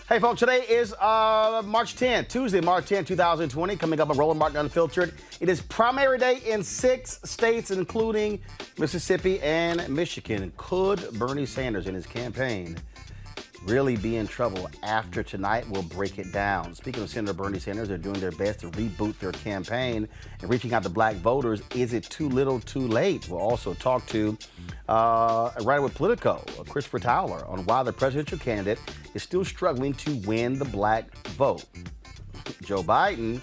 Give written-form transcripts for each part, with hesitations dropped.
Hey, folks, today is March 10th, Tuesday, March 10th, 2020. Coming up on Roland Martin Unfiltered. It is primary day in 6 states, including Mississippi and Michigan. Could Bernie Sanders and his campaign really be in trouble after tonight? We'll break it down. Speaking of Senator Bernie Sanders, they're doing their best to reboot their campaign and reaching out to black voters. Is it too little, too late? We'll also talk to a writer with Politico, Christopher Towler, on why the presidential candidate is still struggling to win the black vote. Joe Biden,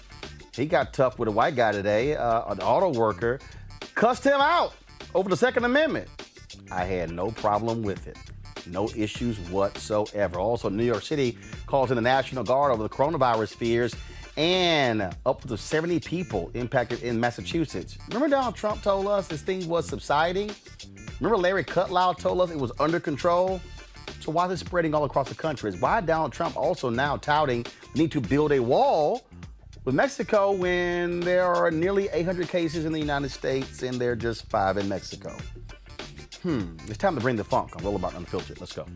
he got tough with a white guy today, an auto worker, cussed him out over the Second Amendment. I had no problem with it. No issues whatsoever. Also, New York City calls in the National Guard over the coronavirus fears, and up to 70 people impacted in Massachusetts. Remember Donald Trump told us this thing was subsiding? Remember Larry Kudlow told us it was under control? So why is it spreading all across the country? Is why Donald Trump also now touting we need to build a wall with Mexico when there are nearly 800 cases in the United States and there are just 5 in Mexico? It's time to bring the funk on Roland Martin Unfiltered. Let's go.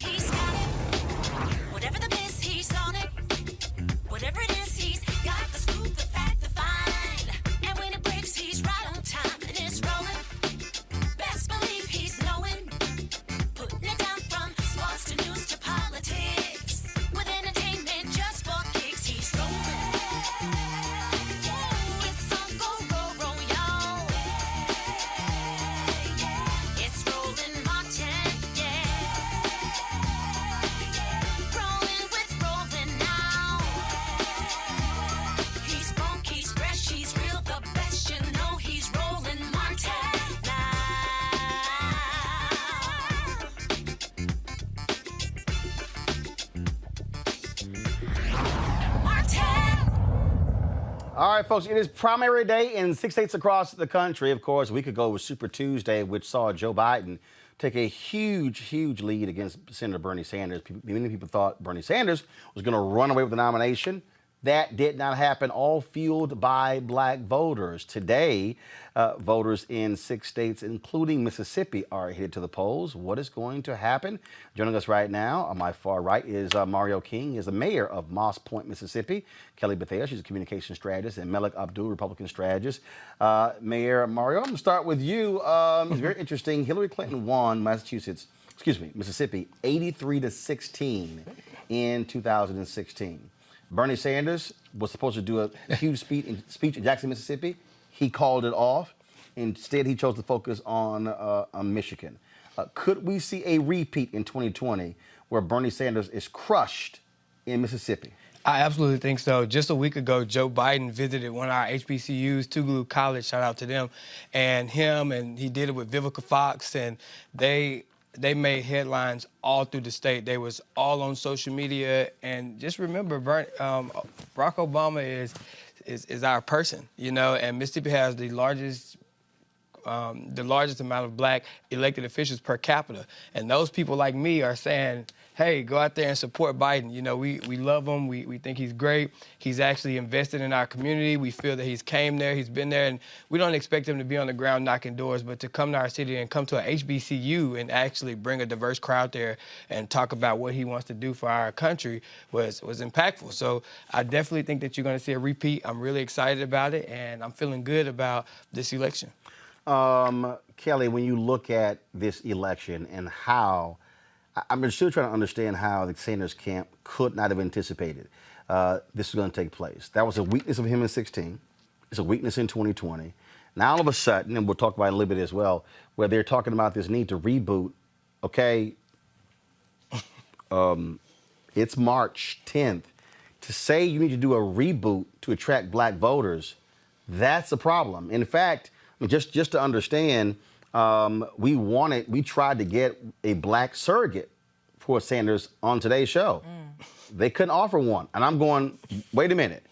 He's got it. Whatever the biz, he's on it. Whatever it is, he's got the scoop, the fact, the find. And when it breaks, he's right on time and it's rolling. Best believe he's knowing. Putting it down from sports to news to politics. With entertainment just for kicks, he's rolling. It's on go, y'all. It's Roland Martin, yeah. Rolling with Roland now. He's funky, he's fresh, he's real, the best, you know he's Roland Martin now. Martin! All right, folks, it is primary day in 6 states across the country. Of course, a week ago was Super Tuesday, which saw Joe Biden take a huge lead against Senator Bernie Sanders. Many people thought Bernie Sanders was going to run away with the nomination. That did not happen, all fueled by black voters. Today, voters in 6 states, including Mississippi, are headed to the polls. What is going to happen? Joining us right now on my far right is Mario King, is the mayor of Moss Point, Mississippi. Kelly Bethea, she's a communication strategist, and Melik Abdul, Republican strategist. Mayor Mario, I'm going to start with you. It's very interesting. Hillary Clinton won Mississippi, 83-16 in 2016. Bernie Sanders was supposed to do a huge speech in Jackson, Mississippi. He called it off. Instead, he chose to focus on Michigan. Could we see a repeat in 2020 where Bernie Sanders is crushed in Mississippi? I absolutely think so. Just a week ago, Joe Biden visited one of our HBCUs, Tougaloo College, shout out to them, and he did it with Vivica Fox, and they made headlines all through the state. They was all on social media, and just remember, Barack Obama is our person, you know, and Mississippi has the largest amount of black elected officials per capita, and those people like me are saying, hey, go out there and support Biden. You know, we love him. We think he's great. He's actually invested in our community. We feel that he's came there, he's been there, and we don't expect him to be on the ground knocking doors, but to come to our city and come to a HBCU and actually bring a diverse crowd there and talk about what he wants to do for our country was impactful. So I definitely think that you're going to see a repeat. I'm really excited about it, and I'm feeling good about this election. Kelly, when you look at this election and how, I'm still trying to understand how the Sanders camp could not have anticipated this was going to take place. That was a weakness of him in 2016. It's a weakness in 2020. Now, all of a sudden, and we'll talk about it a little bit as well, where they're talking about this need to reboot. Okay, it's March 10th. To say you need to do a reboot to attract black voters, that's a problem. In fact, just to understand, we tried to get a black surrogate for Sanders on today's show. They couldn't offer one. And I'm going, wait a minute.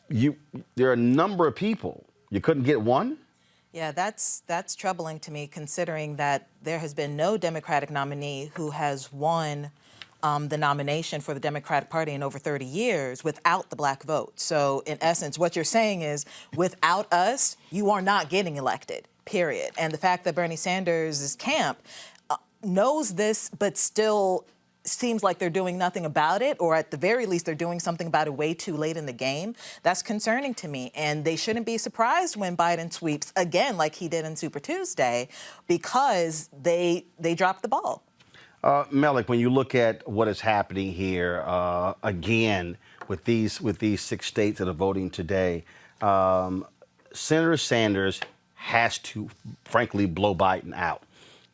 There are a number of people. You couldn't get one? Yeah, that's troubling to me, considering that there has been no Democratic nominee who has won the nomination for the Democratic Party in over 30 years without the black vote. So in essence, what you're saying is without us, you are not getting elected, period. And the fact that Bernie Sanders' camp knows this, but still seems like they're doing nothing about it, or at the very least, they're doing something about it way too late in the game. That's concerning to me. And they shouldn't be surprised when Biden sweeps again, like he did in Super Tuesday, because they dropped the ball. Melik, when you look at what is happening here again with these 6 states that are voting today, Senator Sanders has to, frankly, blow Biden out.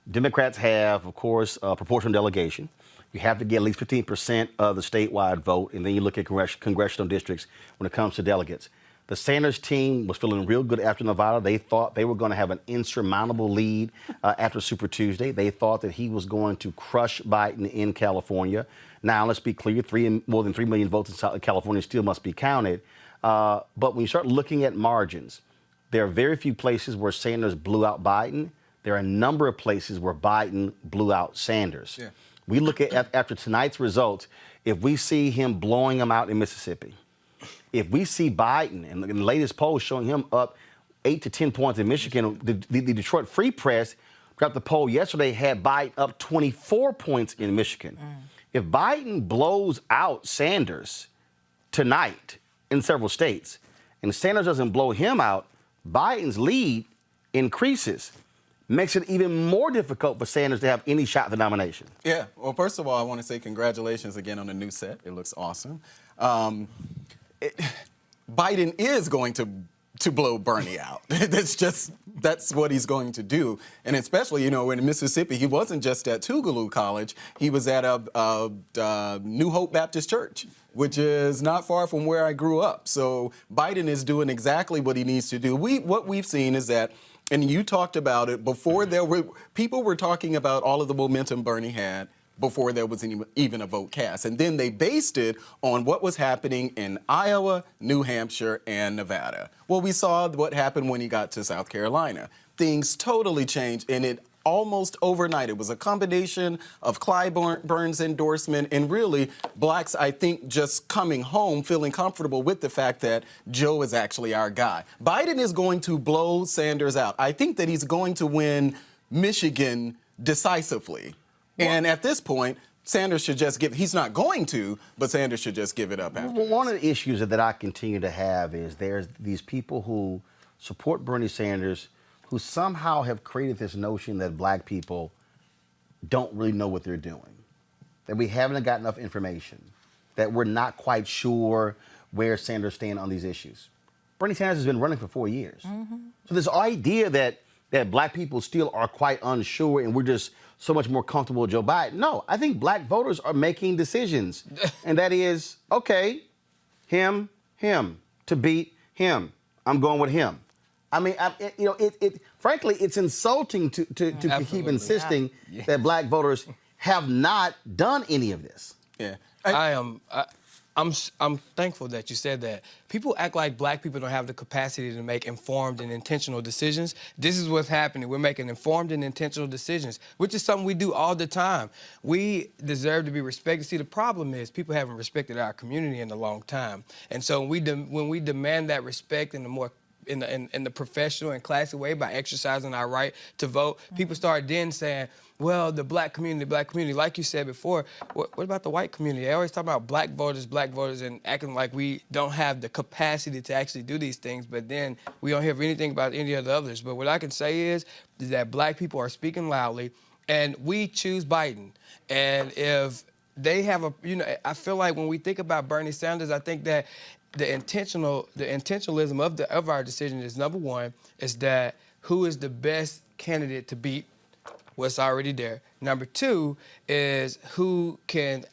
Democrats have, of course, a proportional delegation. You have to get at least 15% of the statewide vote, and then you look at congressional districts when it comes to delegates. The Sanders team was feeling real good after Nevada. They thought they were going to have an insurmountable lead after Super Tuesday. They thought that he was going to crush Biden in California. Now, let's be clear, more than 3 million votes in California still must be counted. But when you start looking at margins, there are very few places where Sanders blew out Biden. There are a number of places where Biden blew out Sanders. Yeah. We look at, after tonight's results, if we see him blowing him out in Mississippi, if we see Biden, and the latest poll showing him up 8 to 10 points in Michigan, the Detroit Free Press dropped the poll yesterday, had Biden up 24 points in Michigan. If Biden blows out Sanders tonight in several states, and Sanders doesn't blow him out, Biden's lead increases. Makes it even more difficult for Sanders to have any shot at the nomination. Yeah. Well, first of all, I want to say congratulations again on the new set. It looks awesome. Biden is going to blow Bernie out. That's what he's going to do. And especially, in Mississippi, he wasn't just at Tougaloo College. He was at New Hope Baptist Church, which is not far from where I grew up. So Biden is doing exactly what he needs to do. What we've seen is that, and you talked about it before, people were talking about all of the momentum Bernie had before there was even a vote cast. And then they based it on what was happening in Iowa, New Hampshire, and Nevada. Well, we saw what happened when he got to South Carolina. Things totally changed, and it almost overnight. It was a combination of Clyburn's endorsement and really blacks, I think, just coming home, feeling comfortable with the fact that Joe is actually our guy. Biden is going to blow Sanders out. I think that he's going to win Michigan decisively. And at this point, Sanders should just he's not going to, but Sanders should just give it up after. Well, one of the issues that I continue to have is there's these people who support Bernie Sanders who somehow have created this notion that black people don't really know what they're doing, that we haven't got enough information, that we're not quite sure where Sanders stands on these issues. Bernie Sanders has been running for 4 years. So this idea that black people still are quite unsure and we're just so much more comfortable with Joe Biden. No, I think black voters are making decisions. And that is, okay, him, to beat him. I'm going with him. I mean, frankly, it's insulting to keep insisting that black voters have not done any of this. Yeah. I'm thankful that you said that. People act like black people don't have the capacity to make informed and intentional decisions. This is what's happening. We're making informed and intentional decisions, which is something we do all the time. We deserve to be respected. See, the problem is people haven't respected our community in a long time. And so when we demand that respect in the professional and classy way by exercising our right to vote, people start then saying, well, the black community, like you said before, what about the white community? They always talk about black voters, and acting like we don't have the capacity to actually do these things, but then we don't hear anything about any of the others. But what I can say is that black people are speaking loudly, and we choose Biden. And if they have I feel like when we think about Bernie Sanders, I think that the intentionalism of our decision is, number one, is that who is the best candidate to beat what's already there. Number two is who's going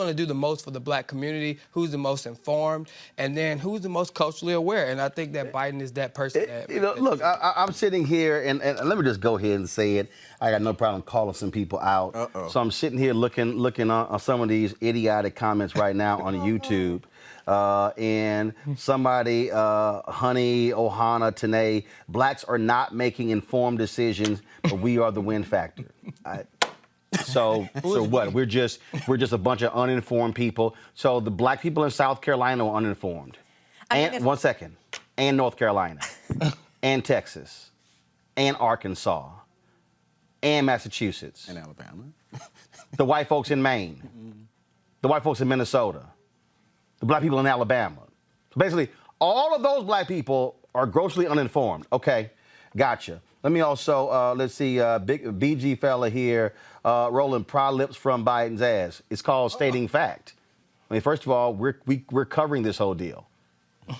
to do the most for the black community, who's the most informed, and then who's the most culturally aware. And I think that Biden is that person. Look, I'm sitting here, and let me just go ahead and say it. I got no problem calling some people out. So I'm sitting here looking on some of these idiotic comments right now on YouTube. And somebody, Honey, Ohana, Tanae, blacks are not making informed decisions, but we are the win factor. So what? We're just a bunch of uninformed people. So the black people in South Carolina are uninformed. And North Carolina, and Texas, and Arkansas, and Massachusetts. In Alabama. The white folks in Maine. The white folks in Minnesota. The black people in Alabama. So basically, all of those black people are grossly uninformed. Okay, gotcha. Let me also, let's see, big BG fella here, Roland, pry lips from Biden's ass. It's called stating fact. I mean, first of all, we're covering this whole deal.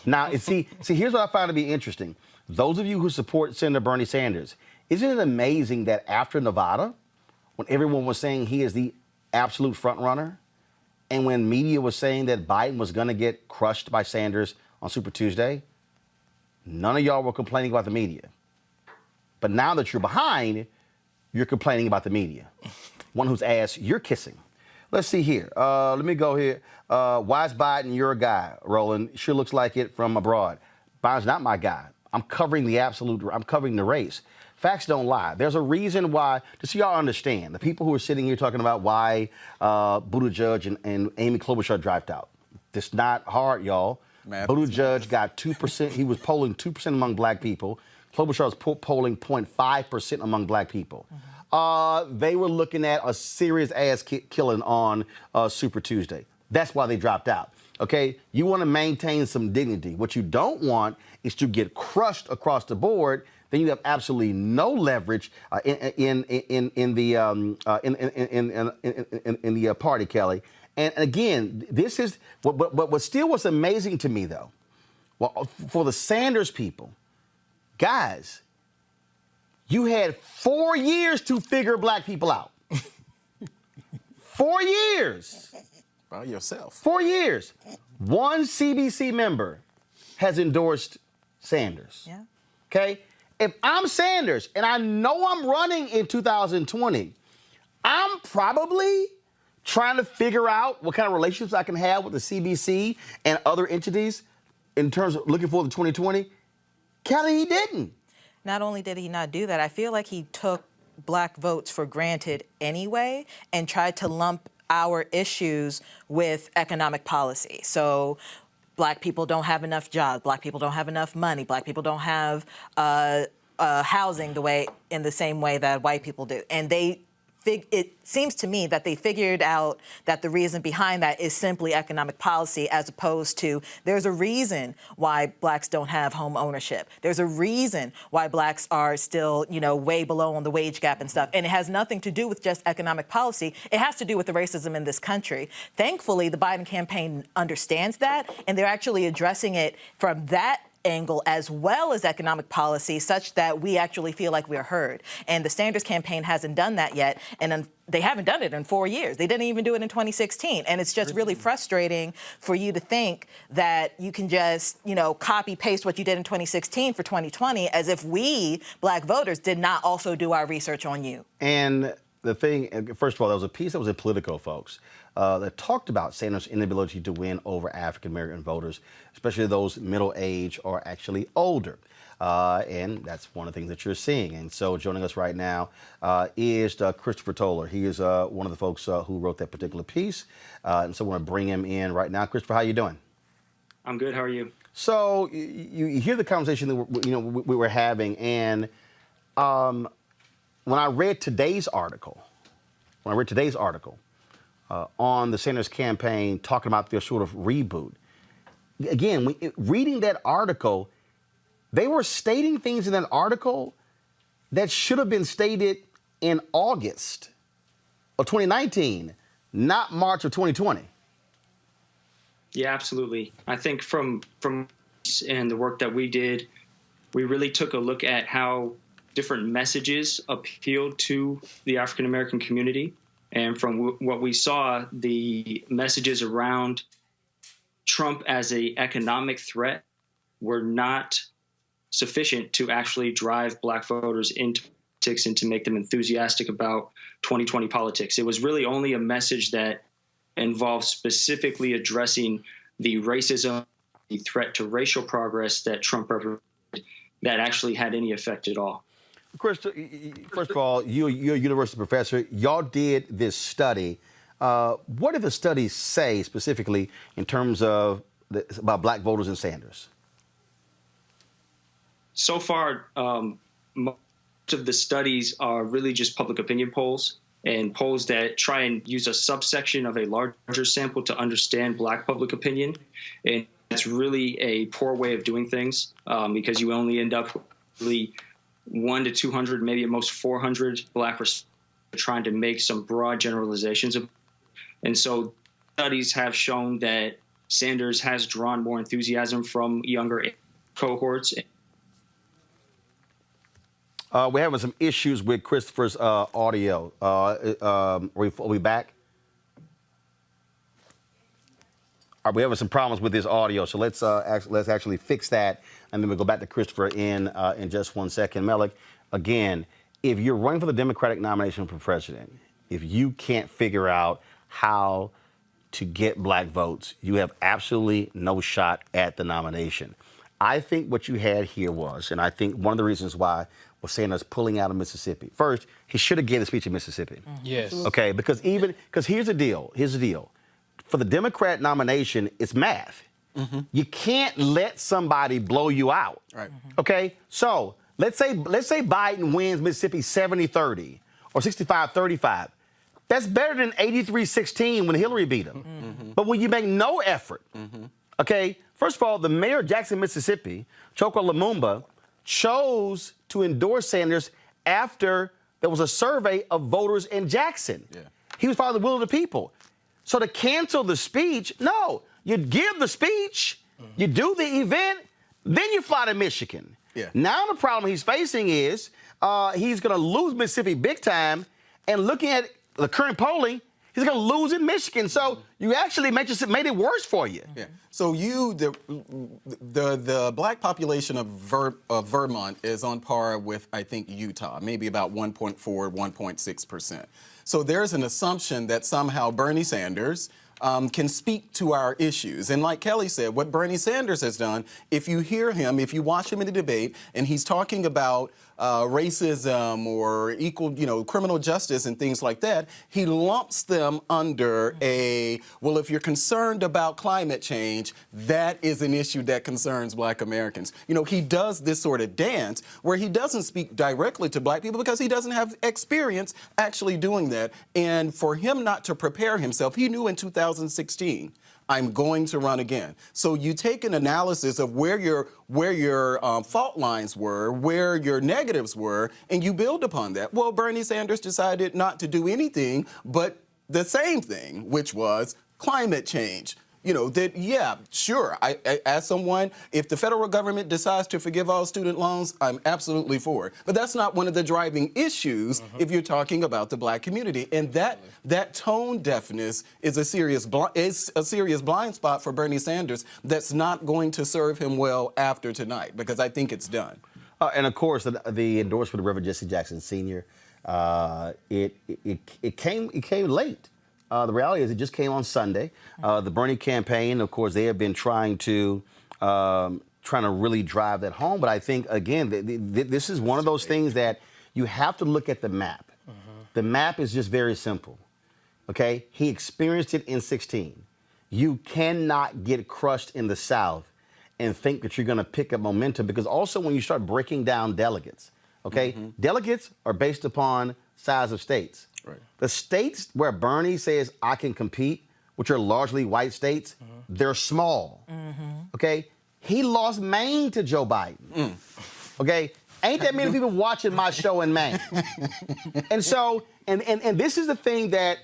Now, see, here's what I find to be interesting. Those of you who support Senator Bernie Sanders, isn't it amazing that after Nevada, when everyone was saying he is the absolute front runner, and when media was saying that Biden was going to get crushed by Sanders on Super Tuesday, none of y'all were complaining about the media. But now that you're behind, you're complaining about the media. One whose ass you're kissing. Let's see here. Let me go here. Why is Biden your guy, Roland? Sure looks like it from abroad. Biden's not my guy. I'm covering the race. Facts don't lie. There's a reason why, just so y'all understand, the people who are sitting here talking about why Buttigieg and Amy Klobuchar dropped out. It's not hard, y'all. Buttigieg got 2%. He was polling 2% among black people. Klobuchar was polling 0.5% among black people. They were looking at a serious ass killing on Super Tuesday. That's why they dropped out. Okay, you want to maintain some dignity. What you don't want is to get crushed across the board. Then you have absolutely no leverage in the party, Kelly. And again, this is what still was amazing to me, though. Well, for the Sanders people, guys, you had 4 years to figure black people out. 4 years. By yourself. 4 years. One CBC member has endorsed Sanders. Yeah. Okay? If I'm Sanders and I know I'm running in 2020, I'm probably trying to figure out what kind of relationships I can have with the CBC and other entities in terms of looking forward to 2020. Kelly, he didn't. Not only did he not do that, I feel like he took black votes for granted anyway and tried to lump our issues with economic policy. So black people don't have enough jobs, black people don't have enough money, black people don't have housing in the same way that white people do. And it seems to me that they figured out that the reason behind that is simply economic policy, as opposed to there's a reason why blacks don't have home ownership. There's a reason why blacks are still, way below on the wage gap and stuff. And it has nothing to do with just economic policy. It has to do with the racism in this country. Thankfully, the Biden campaign understands that, and they're actually addressing it from that angle as well as economic policy, such that we actually feel like we're heard. And the Sanders campaign hasn't done that yet, and they haven't done it in 4 years. They didn't even do it in 2016. And it's just really frustrating for you to think that you can just, copy paste what you did in 2016 for 2020, as if we, black voters, did not also do our research on you. And the thing, first of all, there was a piece that was in Politico, folks, that talked about Sanders' inability to win over African-American voters, especially those middle-aged or actually older. And that's one of the things that you're seeing. And so joining us right now is Christopher Toller. He is one of the folks who wrote that particular piece. And so I want to bring him in right now. Christopher, how you doing? I'm good. How are you? So you hear the conversation that we were having, and when I read today's article, on the Sanders campaign talking about their sort of reboot, again, reading that article, they were stating things in that article that should have been stated in August of 2019, not March of 2020. Yeah, absolutely. I think from and the work that we did, we really took a look at how different messages appealed to the African American community. And from what we saw, the messages around Trump as an economic threat were not sufficient to actually drive black voters into politics and to make them enthusiastic about 2020 politics. It was really only a message that involved specifically addressing the racism, the threat to racial progress that Trump represented, that actually had any effect at all. First of all, you're a university professor. Y'all did this study. What did the study say specifically in terms of about black voters and Sanders? So far, of the studies are really just public opinion polls and polls that try and use a subsection of a larger sample to understand Black public opinion. And that's really a poor way of doing things because you only end up really 100 to 200, maybe at most 400 Black respondents trying to make some broad generalizations. And so studies have shown that Sanders has drawn more enthusiasm from younger cohorts. We're having some issues with Christopher's audio. Are we back? We're having some problems with his audio, so let's actually fix that, and then we'll go back to Christopher in just 1 second. Melik, again, if you're running for the Democratic nomination for president, if you can't figure out how to get Black votes, you have absolutely no shot at the nomination. I think what you had here was, and I think one of the reasons why was Sanders pulling out of Mississippi. First, he should have given the speech in Mississippi. Yes. Okay, because here's the deal. For the Democrat nomination, it's math. You can't let somebody blow you out. Right. Okay? So let's say Biden wins Mississippi 70-30 or 65-35. That's better than 83-16 when Hillary beat him. But when you make no effort, okay, first of all, the mayor of Jackson, Mississippi, Choko Lumumba, chose to endorse Sanders after there was a survey of voters in Jackson. Yeah. He was following the will of the people. So to cancel the speech, no, you give the speech, you do the event, then you fly to Michigan. Yeah. Now the problem he's facing is he's going to lose Mississippi big time, and looking at the current polling, he's going to lose in Michigan. So you actually made it worse for you. Yeah. So the Black population of Vermont is on par with, I think, Utah, maybe about 1.4, 1.6%. So there's an assumption that somehow Bernie Sanders can speak to our issues. And like Kelly said, what Bernie Sanders has done, if you hear him, if you watch him in a debate, and he's talking about racism or equal, criminal justice and things like that, he lumps them under well, if you're concerned about climate change, that is an issue that concerns Black Americans. He does this sort of dance where he doesn't speak directly to Black people because he doesn't have experience actually doing that. And for him not to prepare himself, he knew in 2016, I'm going to run again. So you take an analysis of where your fault lines were, where your negatives were, and you build upon that. Well, Bernie Sanders decided not to do anything but the same thing, which was climate change. Sure, I, as someone, if the federal government decides to forgive all student loans, I'm absolutely for it. But that's not one of the driving issues if you're talking about the Black community. And that tone deafness is a serious blind spot for Bernie Sanders that's not going to serve him well after tonight, because I think it's done. And of course, the endorsement of Reverend Jesse Jackson Sr., it came late. The reality is it just came on Sunday. The Bernie campaign, of course, they have been trying to really drive that home. But I think, again, this is one of those things that you have to look at the map. The map is just very simple, okay? He experienced it in 16. You cannot get crushed in the South and think that you're going to pick up momentum, because also when you start breaking down delegates, okay? Delegates are based upon size of states. Right. The states where Bernie says I can compete, which are largely white states, they're small. Okay? He lost Maine to Joe Biden. Okay? Ain't that many people watching my show in Maine. And so, and this is the thing that,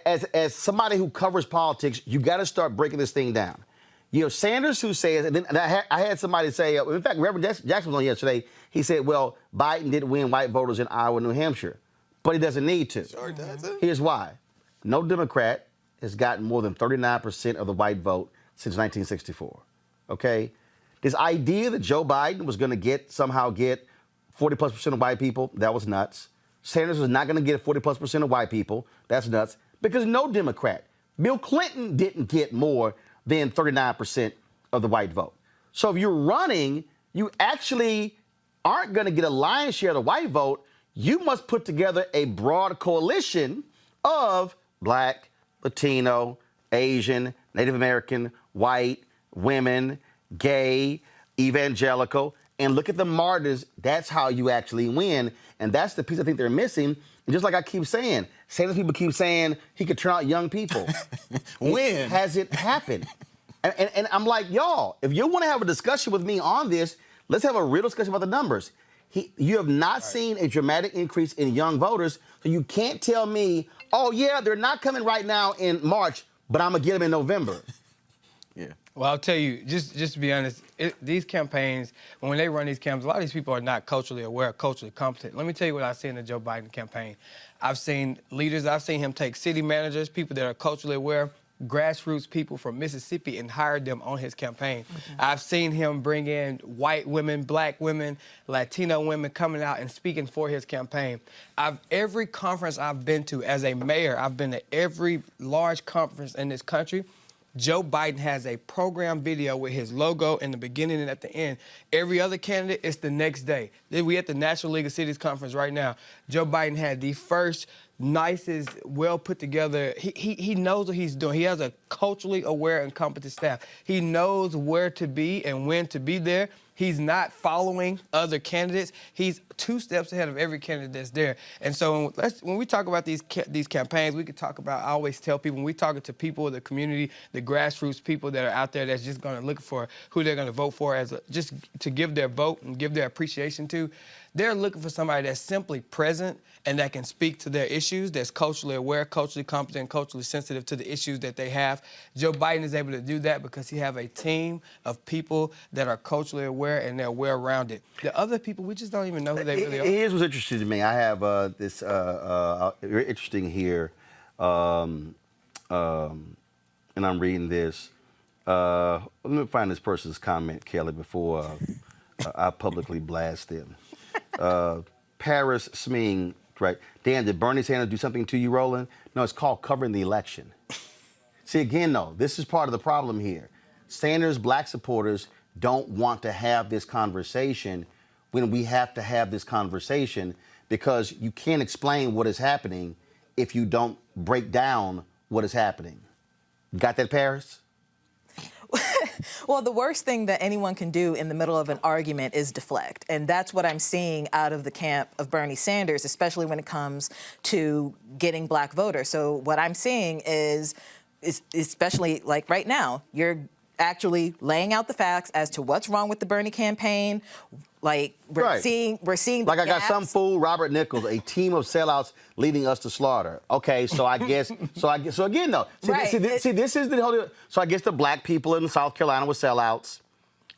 as somebody who covers politics, you got to start breaking this thing down. You have Sanders, who says, and I had somebody say, in fact, Reverend Jackson was on yesterday, he said, well, Biden didn't win white voters in Iowa and New Hampshire. But he doesn't need to. Sure doesn't. Here's why. No Democrat has gotten more than 39% of the white vote since 1964. Okay? This idea that Joe Biden was going to somehow get 40+% of white people, that was nuts. Sanders was not going to get 40+% of white people, that's nuts. Because no Democrat, Bill Clinton didn't get more than 39% of the white vote. So if you're running, you actually aren't going to get a lion's share of the white vote. You must put together a broad coalition of Black, Latino, Asian, Native American, white, women, gay, evangelical, and look at the martyrs. That's how you actually win. And that's the piece I think they're missing. And just like I keep saying, Sanders people keep saying he could turn out young people. When? Has it happened? And I'm like, y'all, if you want to have a discussion with me on this, let's have a real discussion about the numbers. You have not seen a dramatic increase in young voters, so you can't tell me, oh, yeah, they're not coming right now in March, but I'm going to get them in November. Yeah. Well, I'll tell you, just to be honest, these campaigns, when they run these campaigns, a lot of these people are not culturally aware, culturally competent. Let me tell you what I see in the Joe Biden campaign. I've seen leaders, I've seen him take city managers, people that are culturally aware, grassroots people from Mississippi, and hired them on his campaign. I've seen him bring in white women, black women, Latino women coming out and speaking for his campaign. Every conference I've been to as a mayor, I've been to every large conference in this country. Joe Biden has a program video with his logo in the beginning and at the end. Every other candidate, it's the next day. We at the National League of Cities conference right now. Joe Biden had the first, nicest, well put together. He knows what he's doing. He has a culturally aware and competent staff. He knows where to be and when to be there. He's not following other candidates. He's 2 steps ahead of every candidate that's there. And so when we talk about these campaigns, we could talk about, I always tell people, when we talk to people, the community, the grassroots people that are out there that's just going to look for who they're going to vote for just to give their vote and give their appreciation to, they're looking for somebody that's simply present and that can speak to their issues, that's culturally aware, culturally competent, culturally sensitive to the issues that they have. Joe Biden is able to do that because he have a team of people that are culturally aware and they're well-rounded. The other people, we just don't even know who they really are. Here's what's interesting to me. I have this very interesting here, and I'm reading this. Let me find this person's comment, Kelly, before I publicly blast them. Paris Sming, right? Dan, did Bernie Sanders do something to you, Roland? No, it's called covering the election. See, again, though, this is part of the problem here. Sanders' black supporters don't want to have this conversation when we have to have this conversation because you can't explain what is happening if you don't break down what is happening. Got that, Paris? Well, the worst thing that anyone can do in the middle of an argument is deflect. And that's what I'm seeing out of the camp of Bernie Sanders, especially when it comes to getting black voters. So what I'm seeing is especially like right now, you're actually laying out the facts as to what's wrong with the Bernie campaign. Like we're seeing like I got gaps. some fool, Robert Nichols, a team of sellouts leading us to slaughter. Okay, so I guess so again though. This is the whole. So I guess the black people in South Carolina were sellouts,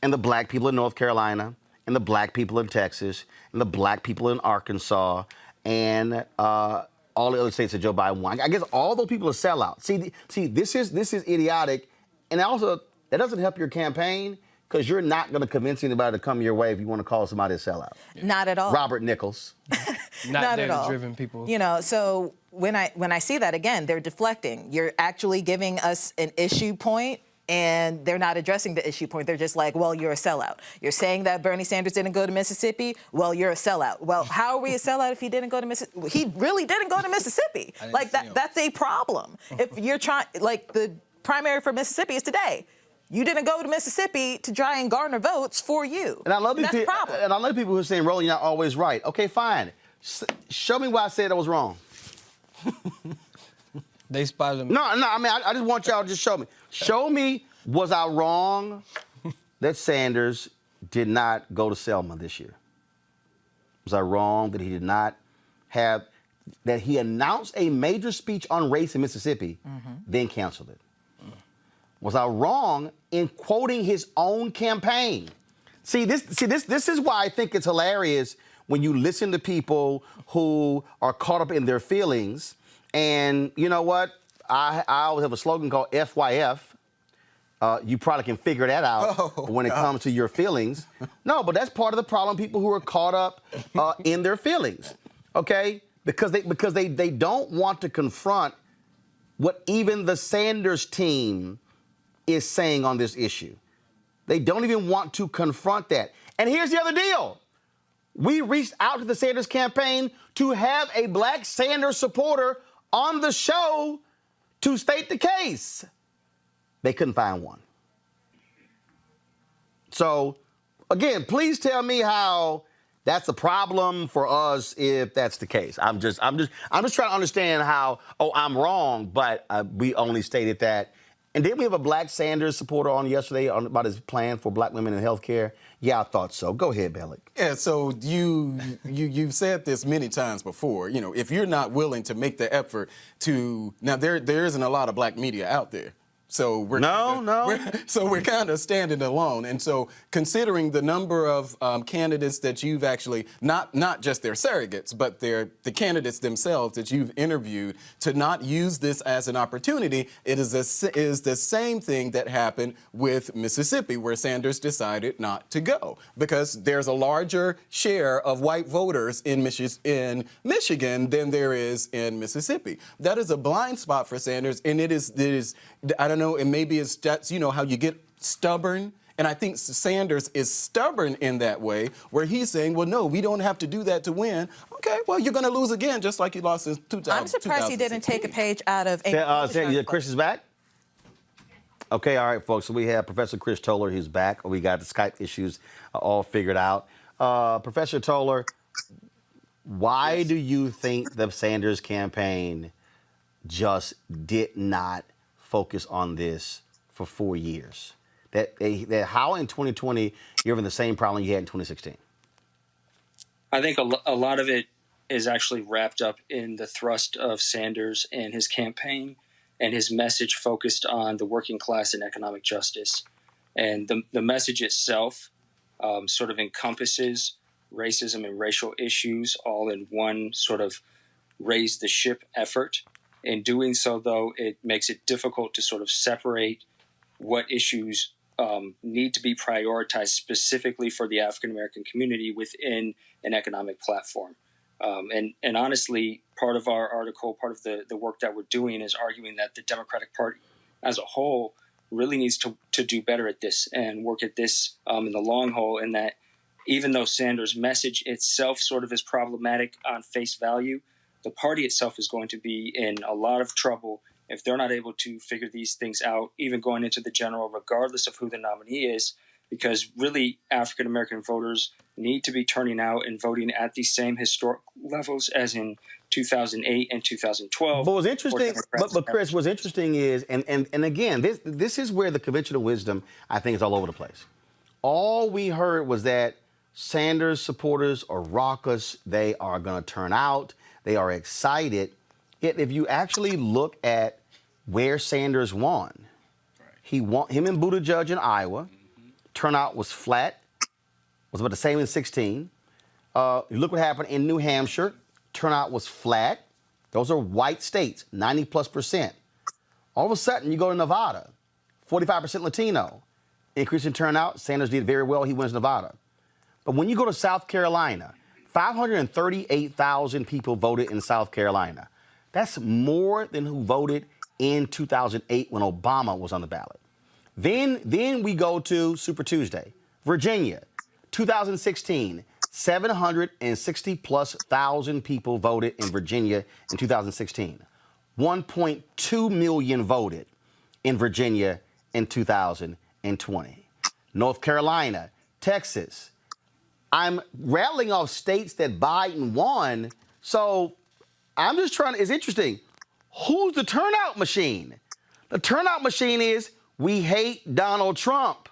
and the black people in North Carolina, and the black people in Texas, and the black people in Arkansas, and all the other states that Joe Biden won. I guess all those people are sellouts. See, this is idiotic, and also that doesn't help your campaign. Because you're not going to convince anybody to come your way if you want to call somebody a sellout. Not at all. Robert Nichols. Not at all. Data-driven people. You know, so when I see that, again, they're deflecting. You're actually giving us an issue point, and they're not addressing the issue point. They're just like, well, you're a sellout. You're saying that Bernie Sanders didn't go to Mississippi? Well, you're a sellout. Well, how are we a sellout if he didn't go to Mississippi? He really didn't go to Mississippi. Like, that's a problem. If you're trying, like, the primary for Mississippi is today. You didn't go to Mississippi to try and garner votes for you. And I love that's the problem. And I love people who are saying, Roland, you're not always right. Okay, fine. Show me why I said I was wrong. They spotted him. No, I mean, I just want y'all to just show me. Show me, was I wrong that Sanders did not go to Selma this year? Was I wrong that he did not have, that he announced a major speech on race in Mississippi, then canceled it? Was I wrong in quoting his own campaign? See, this is why I think it's hilarious when you listen to people who are caught up in their feelings. And you know what? I always have a slogan called FYF. You probably can figure that out when it comes to your feelings. No, but that's part of the problem. People who are caught up in their feelings, okay? Because they don't want to confront what even the Sanders team is saying on this issue. They don't even want to confront that. And here's the other deal. We reached out to the Sanders campaign to have a black Sanders supporter on the show to state the case. They couldn't find one. So, again, please tell me how that's a problem for us if that's the case. I'm just trying to understand how. Oh, I'm wrong, but we only stated that. And didn't we have a Black Sanders supporter on yesterday about his plan for Black women in healthcare? Yeah, I thought so. Go ahead, Bellick. Yeah, so you've said this many times before. You know, if you're not willing to make the effort to now, there isn't a lot of Black media out there. So we're we're kind of standing alone. And so considering the number of candidates that you've actually, not just their surrogates, but the candidates themselves that you've interviewed, to not use this as an opportunity, it is the same thing that happened with Mississippi, where Sanders decided not to go. Because there's a larger share of white voters in Michigan than there is in Mississippi. That is a blind spot for Sanders, and it is I don't know, and maybe it's just, you know, how you get stubborn. And I think Sanders is stubborn in that way, where he's saying, well, no, we don't have to do that to win. Okay, well, you're going to lose again, just like you lost in 2000. I'm surprised he didn't take a page out of Chris is back? Okay, all right, folks. So we have Professor Chris Toller, who's back. We got the Skype issues all figured out. Professor Toller, why do you think the Sanders campaign just did not focus on this for 4 years? That how in 2020 you're having the same problem you had in 2016? I think a lot of it is actually wrapped up in the thrust of Sanders and his campaign and his message focused on the working class and economic justice. And the message itself sort of encompasses racism and racial issues all in one sort of raise the ship effort. In doing so, though, it makes it difficult to sort of separate what issues need to be prioritized specifically for the African-American community within an economic platform. And honestly, part of our article, part of the work that we're doing is arguing that the Democratic Party as a whole really needs to do better at this and work at this in the long haul, and that even though Sanders' message itself sort of is problematic on face value, the party itself is going to be in a lot of trouble if they're not able to figure these things out, even going into the general, regardless of who the nominee is, because really African-American voters need to be turning out and voting at the same historic levels as in 2008 and 2012. But what's interesting, but Chris, what's interesting is, and again, this is where the conventional wisdom, I think, is all over the place. All we heard was that Sanders supporters are raucous, they are going to turn out, they are excited. Yet if you actually look at where Sanders won, him and Buttigieg in Iowa, turnout was flat, was about the same in 16. Look what happened in New Hampshire. Turnout was flat. Those are white states, 90+%. All of a sudden, you go to Nevada, 45% Latino. Increase in turnout, Sanders did very well, he wins Nevada. But when you go to South Carolina, 538,000 people voted in South Carolina. That's more than who voted in 2008 when Obama was on the ballot. Then we go to Super Tuesday, Virginia, 2016, 760+ thousand people voted in Virginia in 2016. 1.2 million voted in Virginia in 2020. North Carolina, Texas. I'm rattling off states that Biden won, so I'm just trying to, it's interesting. Who's the turnout machine? The turnout machine is, we hate Donald Trump.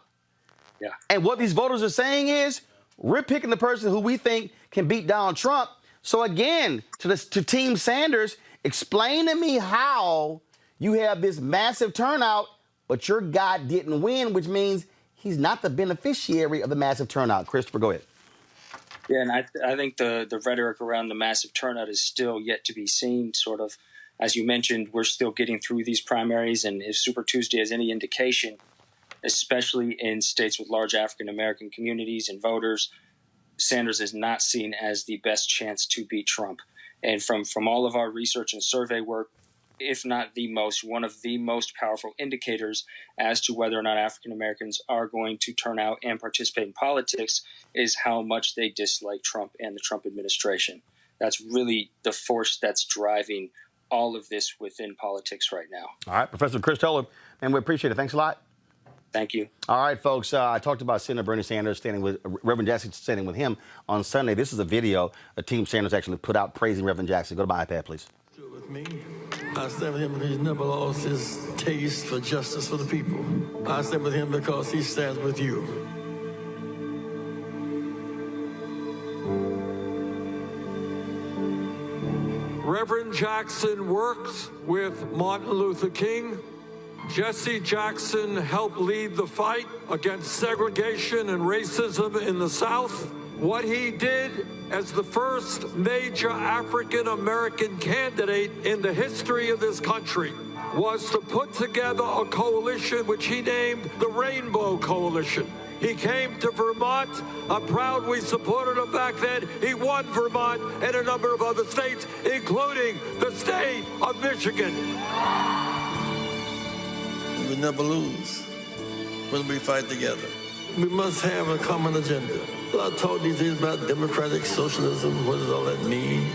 Yeah. And what these voters are saying is, we're picking the person who we think can beat Donald Trump. So again, to Team Sanders, explain to me how you have this massive turnout, but your guy didn't win, which means he's not the beneficiary of the massive turnout. Christopher, go ahead. Yeah, and I think the rhetoric around the massive turnout is still yet to be seen. Sort of, as you mentioned, we're still getting through these primaries, and if Super Tuesday is any indication, especially in states with large African-American communities and voters, Sanders is not seen as the best chance to beat Trump. And from all of our research and survey work, if not the most, one of the most powerful indicators as to whether or not African Americans are going to turn out and participate in politics is how much they dislike Trump and the Trump administration. That's really the force that's driving all of this within politics right now. All right, Professor Chris Toller, and we appreciate it. Thanks a lot. Thank you. All right, folks. I talked about Senator Bernie Sanders standing with Reverend Jackson, standing with him on Sunday. This is a video Team Sanders actually put out praising Reverend Jackson. Go to my iPad, please. With me, I stand with him because he's never lost his taste for justice for the people. I stand with him because he stands with you. Reverend Jackson worked with Martin Luther King. Jesse Jackson helped lead the fight against segregation and racism in the South. What he did as the first major African-American candidate in the history of this country was to put together a coalition which he named the Rainbow Coalition. He came to Vermont. I'm proud we supported him back then. He won Vermont and a number of other states, including the state of Michigan. We never lose when we fight together. We must have a common agenda. A lot of talk these days about democratic socialism. What does all that mean?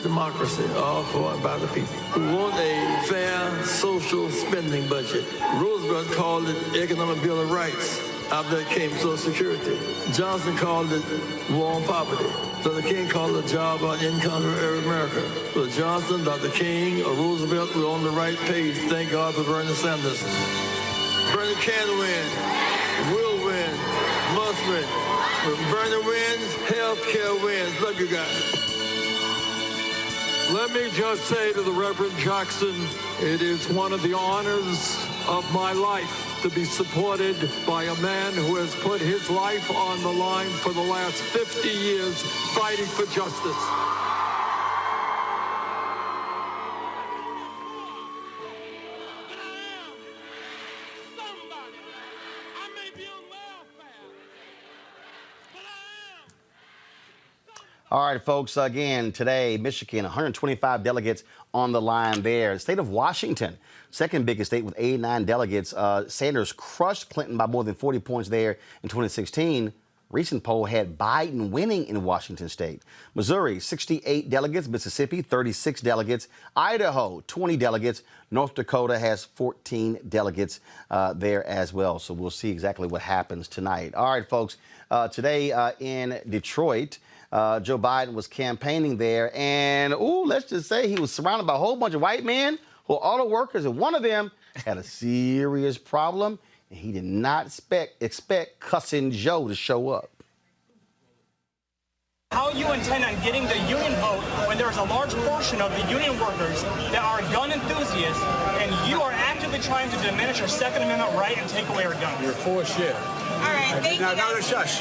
Democracy, all for and by the people. We want a fair social spending budget. Roosevelt called it Economic Bill of Rights. After that came Social Security. Johnson called it war on poverty. Dr. King called it a job on income for every America. So Johnson, Dr. King, or Roosevelt were on the right page. Thank God for Bernie Sanders. Bernie can win, will win, must win. When Bernie wins, health care wins. Love you guys. Let me just say to the Reverend Jackson, it is one of the honors of my life to be supported by a man who has put his life on the line for the last 50 years fighting for justice. All right, folks, again, today, Michigan, 125 delegates on the line there. The state of Washington, second biggest state with 89 delegates. Sanders crushed Clinton by more than 40 points there in 2016. Recent poll had Biden winning in Washington state. Missouri, 68 delegates. Mississippi, 36 delegates. Idaho, 20 delegates. North Dakota has 14 delegates there as well. So we'll see exactly what happens tonight. All right, folks, today in Detroit, Joe Biden was campaigning there, and let's just say he was surrounded by a whole bunch of white men who are auto workers, and one of them had a serious problem, and he did not expect Cussing Joe to show up. How you intend on getting the union vote when there's a large portion of the union workers that are gun enthusiasts, and you are actively trying to diminish our Second Amendment right and take away our guns? You're full of shit. All right, thank you. Now, shush.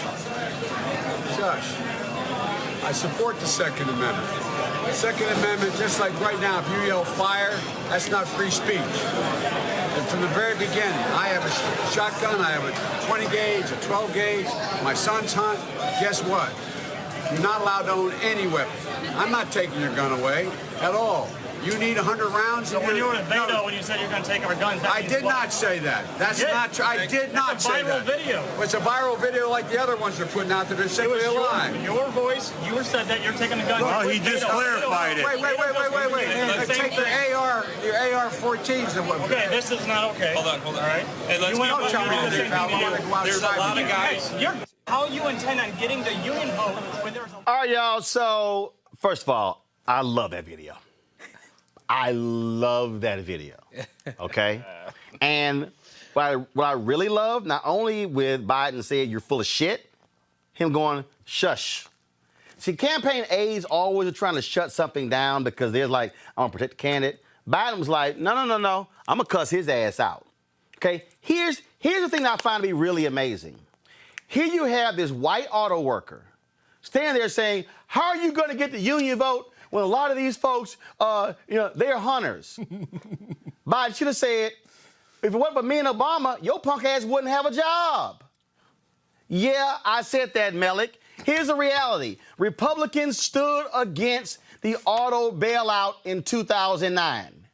Shush. I support the Second Amendment. The Second Amendment, just like right now, if you yell fire, that's not free speech. And from the very beginning, I have a shotgun, I have a 20 gauge, a 12 gauge, my sons hunt. Guess what? You're not allowed to own any weapon. I'm not taking your gun away at all. You need 100 rounds. So when you were in Beto, when you said you're going to take our guns, I did not say that. That's not true. I did not say that. It's a viral video. It's a viral video like the other ones they're putting out that are simply a lie. Your voice, you said that you're taking the guns. Well, he just clarified it. Wait. Take the AR-14s. Okay, this is not okay. Hold on. All right. Hey, let's Don't tell me to do that. There's a lot of guys. How you intend on getting the union vote when there's a... All right, y'all. So, first of all, I love that video. I love that video, okay? And what I really love, not only with Biden saying you're full of shit, him going, shush. See, campaign aides always are trying to shut something down because they're like, I want to protect the candidate. Biden was like, no. I'm going to cuss his ass out, okay? Here's the thing that I find to be really amazing. Here you have this white auto worker standing there saying, how are you going to get the union vote when a lot of these folks, they're hunters? Biden should have said, if it wasn't for me and Obama, your punk ass wouldn't have a job. Yeah, I said that, Melik. Here's the reality. Republicans stood against the auto bailout in 2009.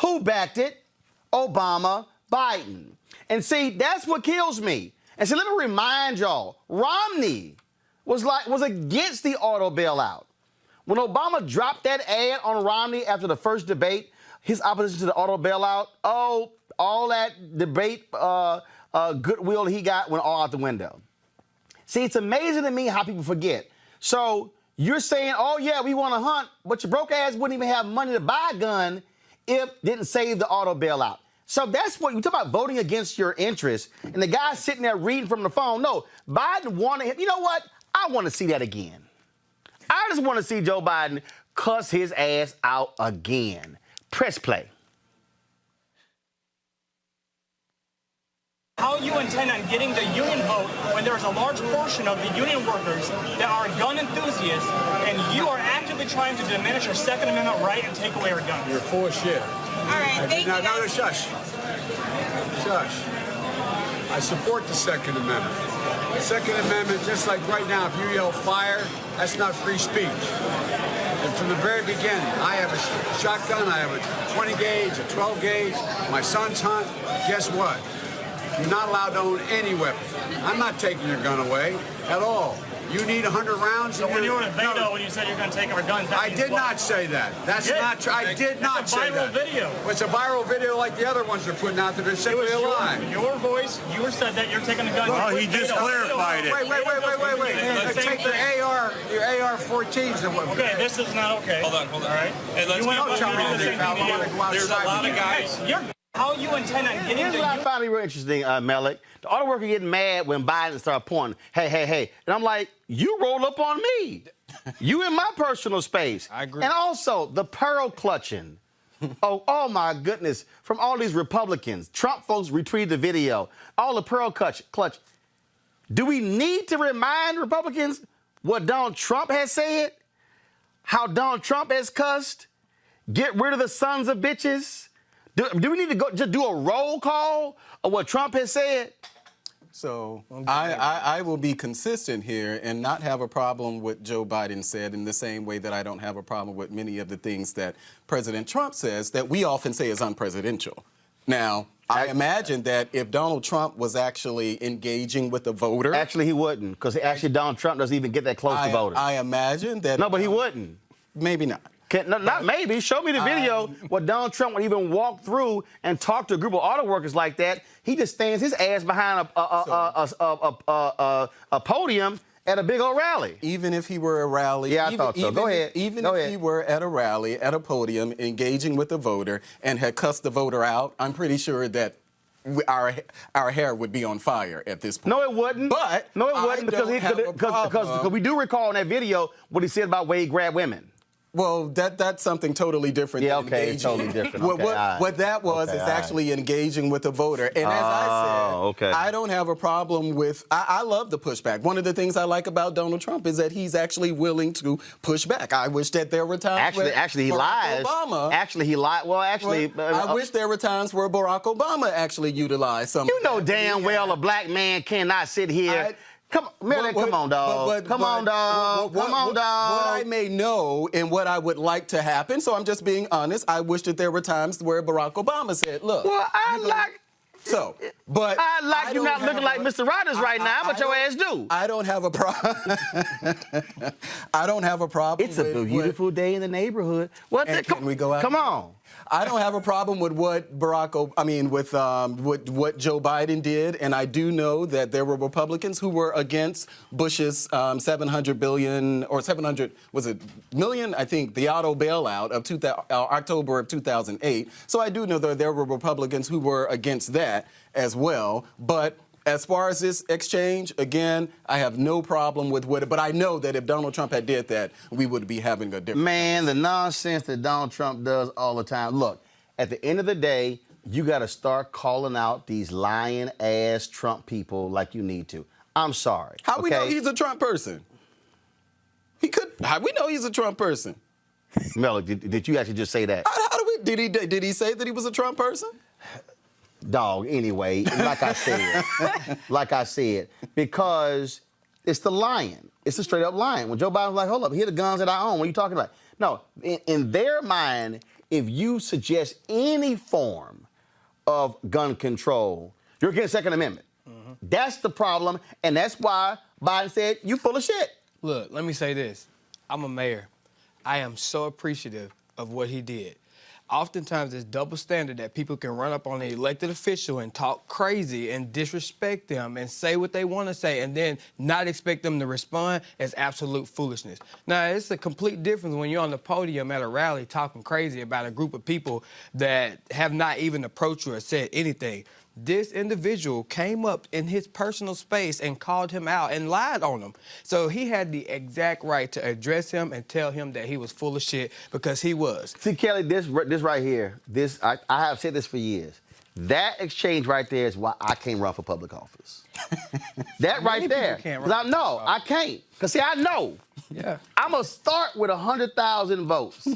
Who backed it? Obama, Biden. And see, that's what kills me. And so let me remind y'all, Romney was against the auto bailout. When Obama dropped that ad on Romney after the first debate, his opposition to the auto bailout, all that debate goodwill he got went all out the window. See, it's amazing to me how people forget. So you're saying, oh, yeah, we want to hunt, but your broke ass wouldn't even have money to buy a gun if didn't save the auto bailout. So that's what you talk about, voting against your interests. And the guy sitting there reading from the phone. No, Biden wanted him. You know what? I want to see that again. I just want to see Joe Biden cuss his ass out again. Press play. How you intend on getting the union vote when there's a large portion of the union workers that are gun enthusiasts, and you are actively trying to diminish our Second Amendment right and take away our guns. You're full of shit. All right, thank you. No, shush. Shush. I support the Second Amendment. The Second Amendment, just like right now, if you yell fire, that's not free speech. And from the very beginning, I have a shotgun, I have a 20 gauge, a 12 gauge, my sons hunt. Guess what? You're not allowed to own any weapon. I'm not taking your gun away at all. You need 100 rounds. So when you were in Beto, when you said you're going to take our guns, I did not say that. That's not true. I did not say that. It's a viral video. It's a viral video like the other ones they're putting out that are simply a lie. Your voice, you said that you're taking the gun. Well, he just clarified it. Wait. Take your AR-14s and what? Okay, this is not okay. Hold on. All right. Hey, let's There's a lot of guys. How you intend on getting Here's what I find real interesting, Malik. The auto worker getting mad when Biden started pointing, hey. And I'm like, you roll up on me. You in my personal space. I agree. And also, the pearl clutching. oh, my goodness. From all these Republicans. Trump folks retweeted the video. All the pearl clutch. Do we need to remind Republicans what Donald Trump has said? How Donald Trump has cussed? Get rid of the sons of bitches? Do we need to go just do a roll call of what Trump has said? So I will be consistent here and not have a problem with Joe Biden said in the same way that I don't have a problem with many of the things that President Trump says that we often say is unpresidential. Now, I imagine that if Donald Trump was actually engaging with the voter... Actually, he wouldn't, because actually Donald Trump doesn't even get that close to voters. I imagine that... No, but he wouldn't. Maybe not. Not maybe. Show me the video where Donald Trump would even walk through and talk to a group of auto workers like that. He just stands his ass behind a podium at a big old rally. Even if he were a rally. Yeah, I thought so. Go ahead. Even if he were at a rally, at a podium, engaging with the voter and had cussed the voter out, I'm pretty sure that our hair would be on fire at this point. No, it wouldn't. But no, it wouldn't because we do recall in that video what he said about where he grabbed women. Well, that's something totally different. Yeah, than okay, engaging. it's totally different. What that was is actually engaging with the voter. And as I said, I don't have a problem with, I love the pushback. One of the things I like about Donald Trump is that he's actually willing to push back. I wish that there were times where he lies. Obama, actually, he lied. Well, actually... I wish there were times where Barack Obama actually utilized some. You know damn well a black man cannot sit here... Come on, dog. Come on, dog. What I may know and what I would like to happen, so I'm just being honest, I wish that there were times where Barack Obama said, look. Well, I like you not looking like Mr. Rogers right now, but your ass do. I don't have a problem. I don't have a problem. It's a beautiful day in the neighborhood. Can we go out? Come on. I don't have a problem with what what Joe Biden did, and I do know that there were Republicans who were against Bush's $700 billion or $700 million, I think, the auto bailout of October of 2008. So I do know that there were Republicans who were against that as well, but. As far as this exchange, again, I have no problem with it, but I know that if Donald Trump had did that, we would be having a different... Man, the nonsense that Donald Trump does all the time. Look, at the end of the day, you got to start calling out these lying-ass Trump people like you need to. I'm sorry. How we know he's a Trump person? How we know he's a Trump person? Mel, did you actually just say that? Did he say that he was a Trump person? Dog, anyway, like I said, because it's the lying. It's the straight up lying. When Joe Biden's like, hold up, here are the guns that I own. What are you talking about? No, in their mind, if you suggest any form of gun control, you're against Second Amendment. Mm-hmm. That's the problem, and that's why Biden said, you full of shit. Look, let me say this. I'm a mayor. I am so appreciative of what he did. Oftentimes, it's double standard that people can run up on an elected official and talk crazy and disrespect them and say what they want to say and then not expect them to respond as absolute foolishness. Now, it's a complete difference when you're on the podium at a rally talking crazy about a group of people that have not even approached you or said anything. This individual came up in his personal space and called him out and lied on him. So he had the exact right to address him and tell him that he was full of shit, because he was. See, Kelly, this right here, I have said this for years. That exchange right there is why I can't run for public office. That right there. Because I know I can't. Because, see, I know. Yeah. I'm going to start with 100,000 votes.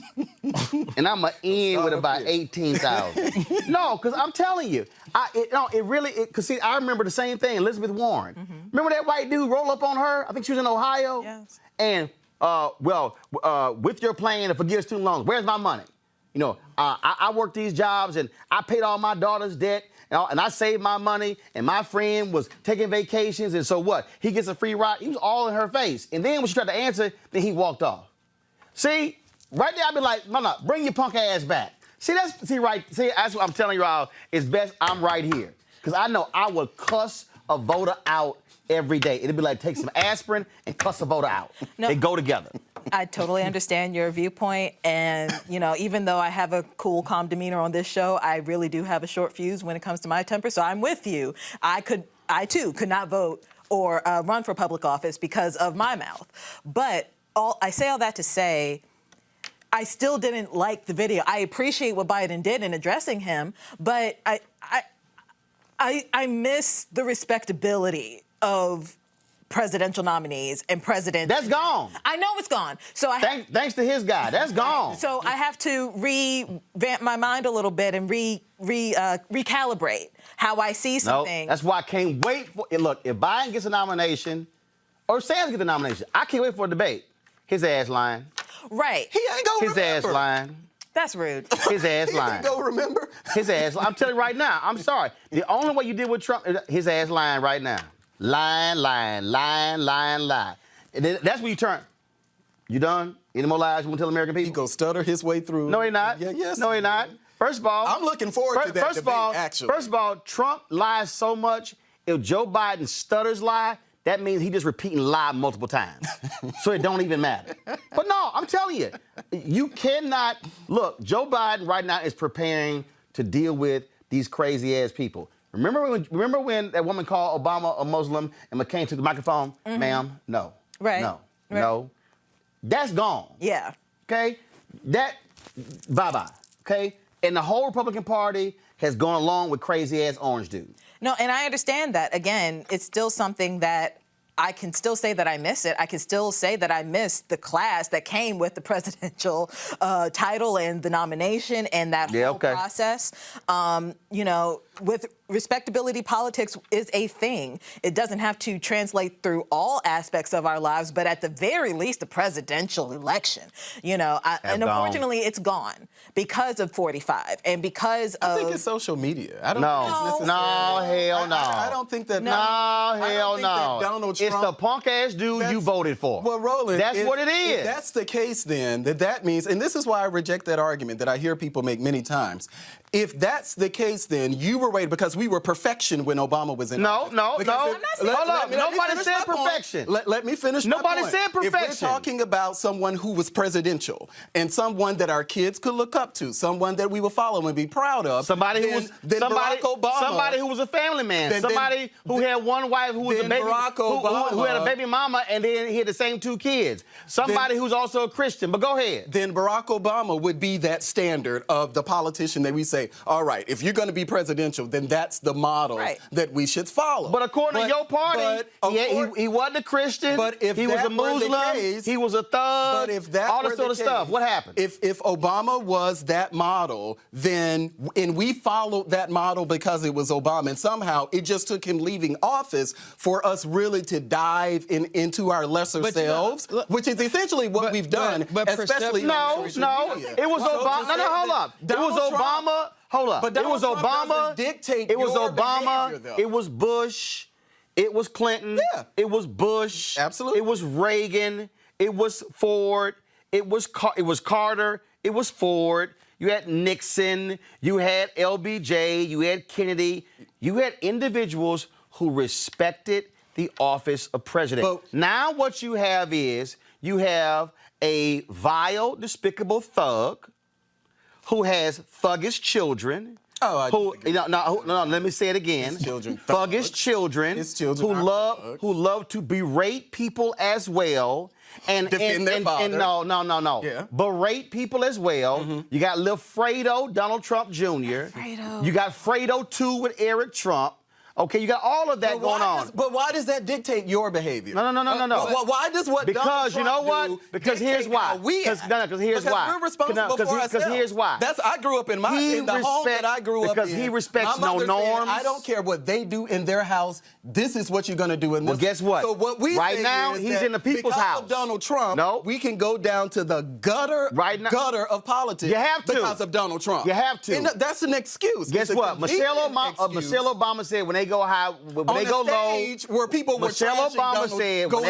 And I'm going to end with about 18,000. No, because I'm telling you. Because, see, I remember the same thing, Elizabeth Warren. Remember that white dude roll up on her? I think she was in Ohio. Yes. And, with your plan to forgive student loans, where's my money? You know, I worked these jobs and I paid all my daughter's debt and I saved my money and my friend was taking vacations, and so what? He gets a free ride. He was all in her face. And then when she tried to answer, then he walked off. See, right there I'd be like, no, bring your punk ass back. That's what I'm telling you all. It's best I'm right here. Because I know I would cuss a voter out every day. It'd be like take some aspirin and cuss a voter out. No. They go together. I totally understand your viewpoint, and even though I have a cool, calm demeanor on this show, I really do have a short fuse when it comes to my temper. So I'm with you. I too could not vote or run for public office because of my mouth. But I say all that to say, I still didn't like the video. I appreciate what Biden did in addressing him, but I miss the respectability of presidential nominees and presidents. That's gone. I know it's gone. So thanks to his guy, that's gone. So I have to revamp my mind a little bit and recalibrate how I see something. That's why I can't wait for it. Look, if Biden gets a nomination or Sanders gets a nomination, I can't wait for a debate. His ass lying. Right. He ain't gonna His remember. ass lying. That's rude. His ass He lying. ain't gonna remember. His ass. I'm telling you right now. I'm sorry. The only way you did with Trump is his ass lying right now. Lying. And then that's when you turn. You done? Any more lies you want to tell the American people? He gonna stutter his way through. No, he not. Yeah, yes. No, he not. First of all, I'm looking forward to that debate, actually. First of all, Trump lies so much. If Joe Biden stutters lie, that means he just repeating lie multiple times. So it don't even matter. But no, I'm telling you, you cannot. Look, Joe Biden right now is preparing to deal with these crazy ass people. Remember when that woman called Obama a Muslim and McCain took the microphone? Ma'am, no. Right. No. Right. No. That's gone. Yeah. Okay? Bye-bye. Okay? And the whole Republican Party has gone along with crazy-ass orange dude. No, and I understand that. Again, it's still something that I can still say that I miss it. I can still say that I miss the class that came with the presidential title and the nomination and that whole process. With respectability, politics is a thing. It doesn't have to translate through all aspects of our lives, but at the very least, the presidential election. And unfortunately, it's gone because of 45 and because of. I think it's social media. I don't No, think it's no, necessarily. hell no. I don't think that. No, hell think no. that Donald Trump. It's the punk ass dude you voted for. Well, Roland, that's what it is. If that's the case, then that means, and this is why I reject that argument that I hear people make many times. If that's the case, then you were waiting because we were perfection when Obama was in office. No. Because Hold up. Nobody said perfection. Let me finish my point. Nobody said perfection. If we're talking about someone who was presidential and someone that our kids could look up to, someone that we will follow and be proud of, somebody who was a family man, somebody who had one wife who was a baby, who had a baby mama, and then he had the same two kids. Somebody who's also a Christian. But go ahead. Then Barack Obama would be that standard of the politician that we say, all right, if you're going to be presidential, then that's the model that we should follow. But according to your party, he wasn't a Christian. But if he was a Muslim, he was a thug. But if that all were this sort of the stuff, case, what happened? If Obama was that model, and we followed that model because it was Obama, and somehow it just took him leaving office for us really to dive into our lesser selves, which is essentially what we've done, especially on social media. It was Obama. No, hold up. It was Obama. Hold up. But it was Donald Trump Obama. doesn't dictate It was your Obama. behavior, though. It was Bush. It was Clinton. Yeah. It was Bush. Absolutely. It was Reagan. It was Ford. It was Carter. it was Ford. You had Nixon. You had LBJ. You had Kennedy. You had individuals who respected the office of president. But now what you have is you have a vile, despicable thug who has thuggish children. Oh, No, let me say it again. His children thuggish children, His children who are who love to berate people as well. And Defend their father. And no. Yeah. Berate people as well. You got Lil Fredo, Donald Trump Jr. Fredo. You got Fredo 2 with Eric Trump. Okay, you got all of that going on. But why does that dictate your behavior? No. Why does what Because Donald you know Trump what? do Because dictate here's why. how we act? Because here's why. We're responsible for ourselves. Because here's why. I grew up in the home that I grew up in. Because he respects My no mother norms. said, I don't care what they do in their house. This is what you're going to do in this. Well, guess what? So what we right say now, is he's that in the people's because house. of Donald Trump, No. we can go down to the gutter of politics. You have to. Because of Donald Trump. You have to. And that's an excuse. Guess It's a what? Michelle convenient Obama said when they go high, when on they the go low. stage where people were Michelle trashing Obama Donald, said when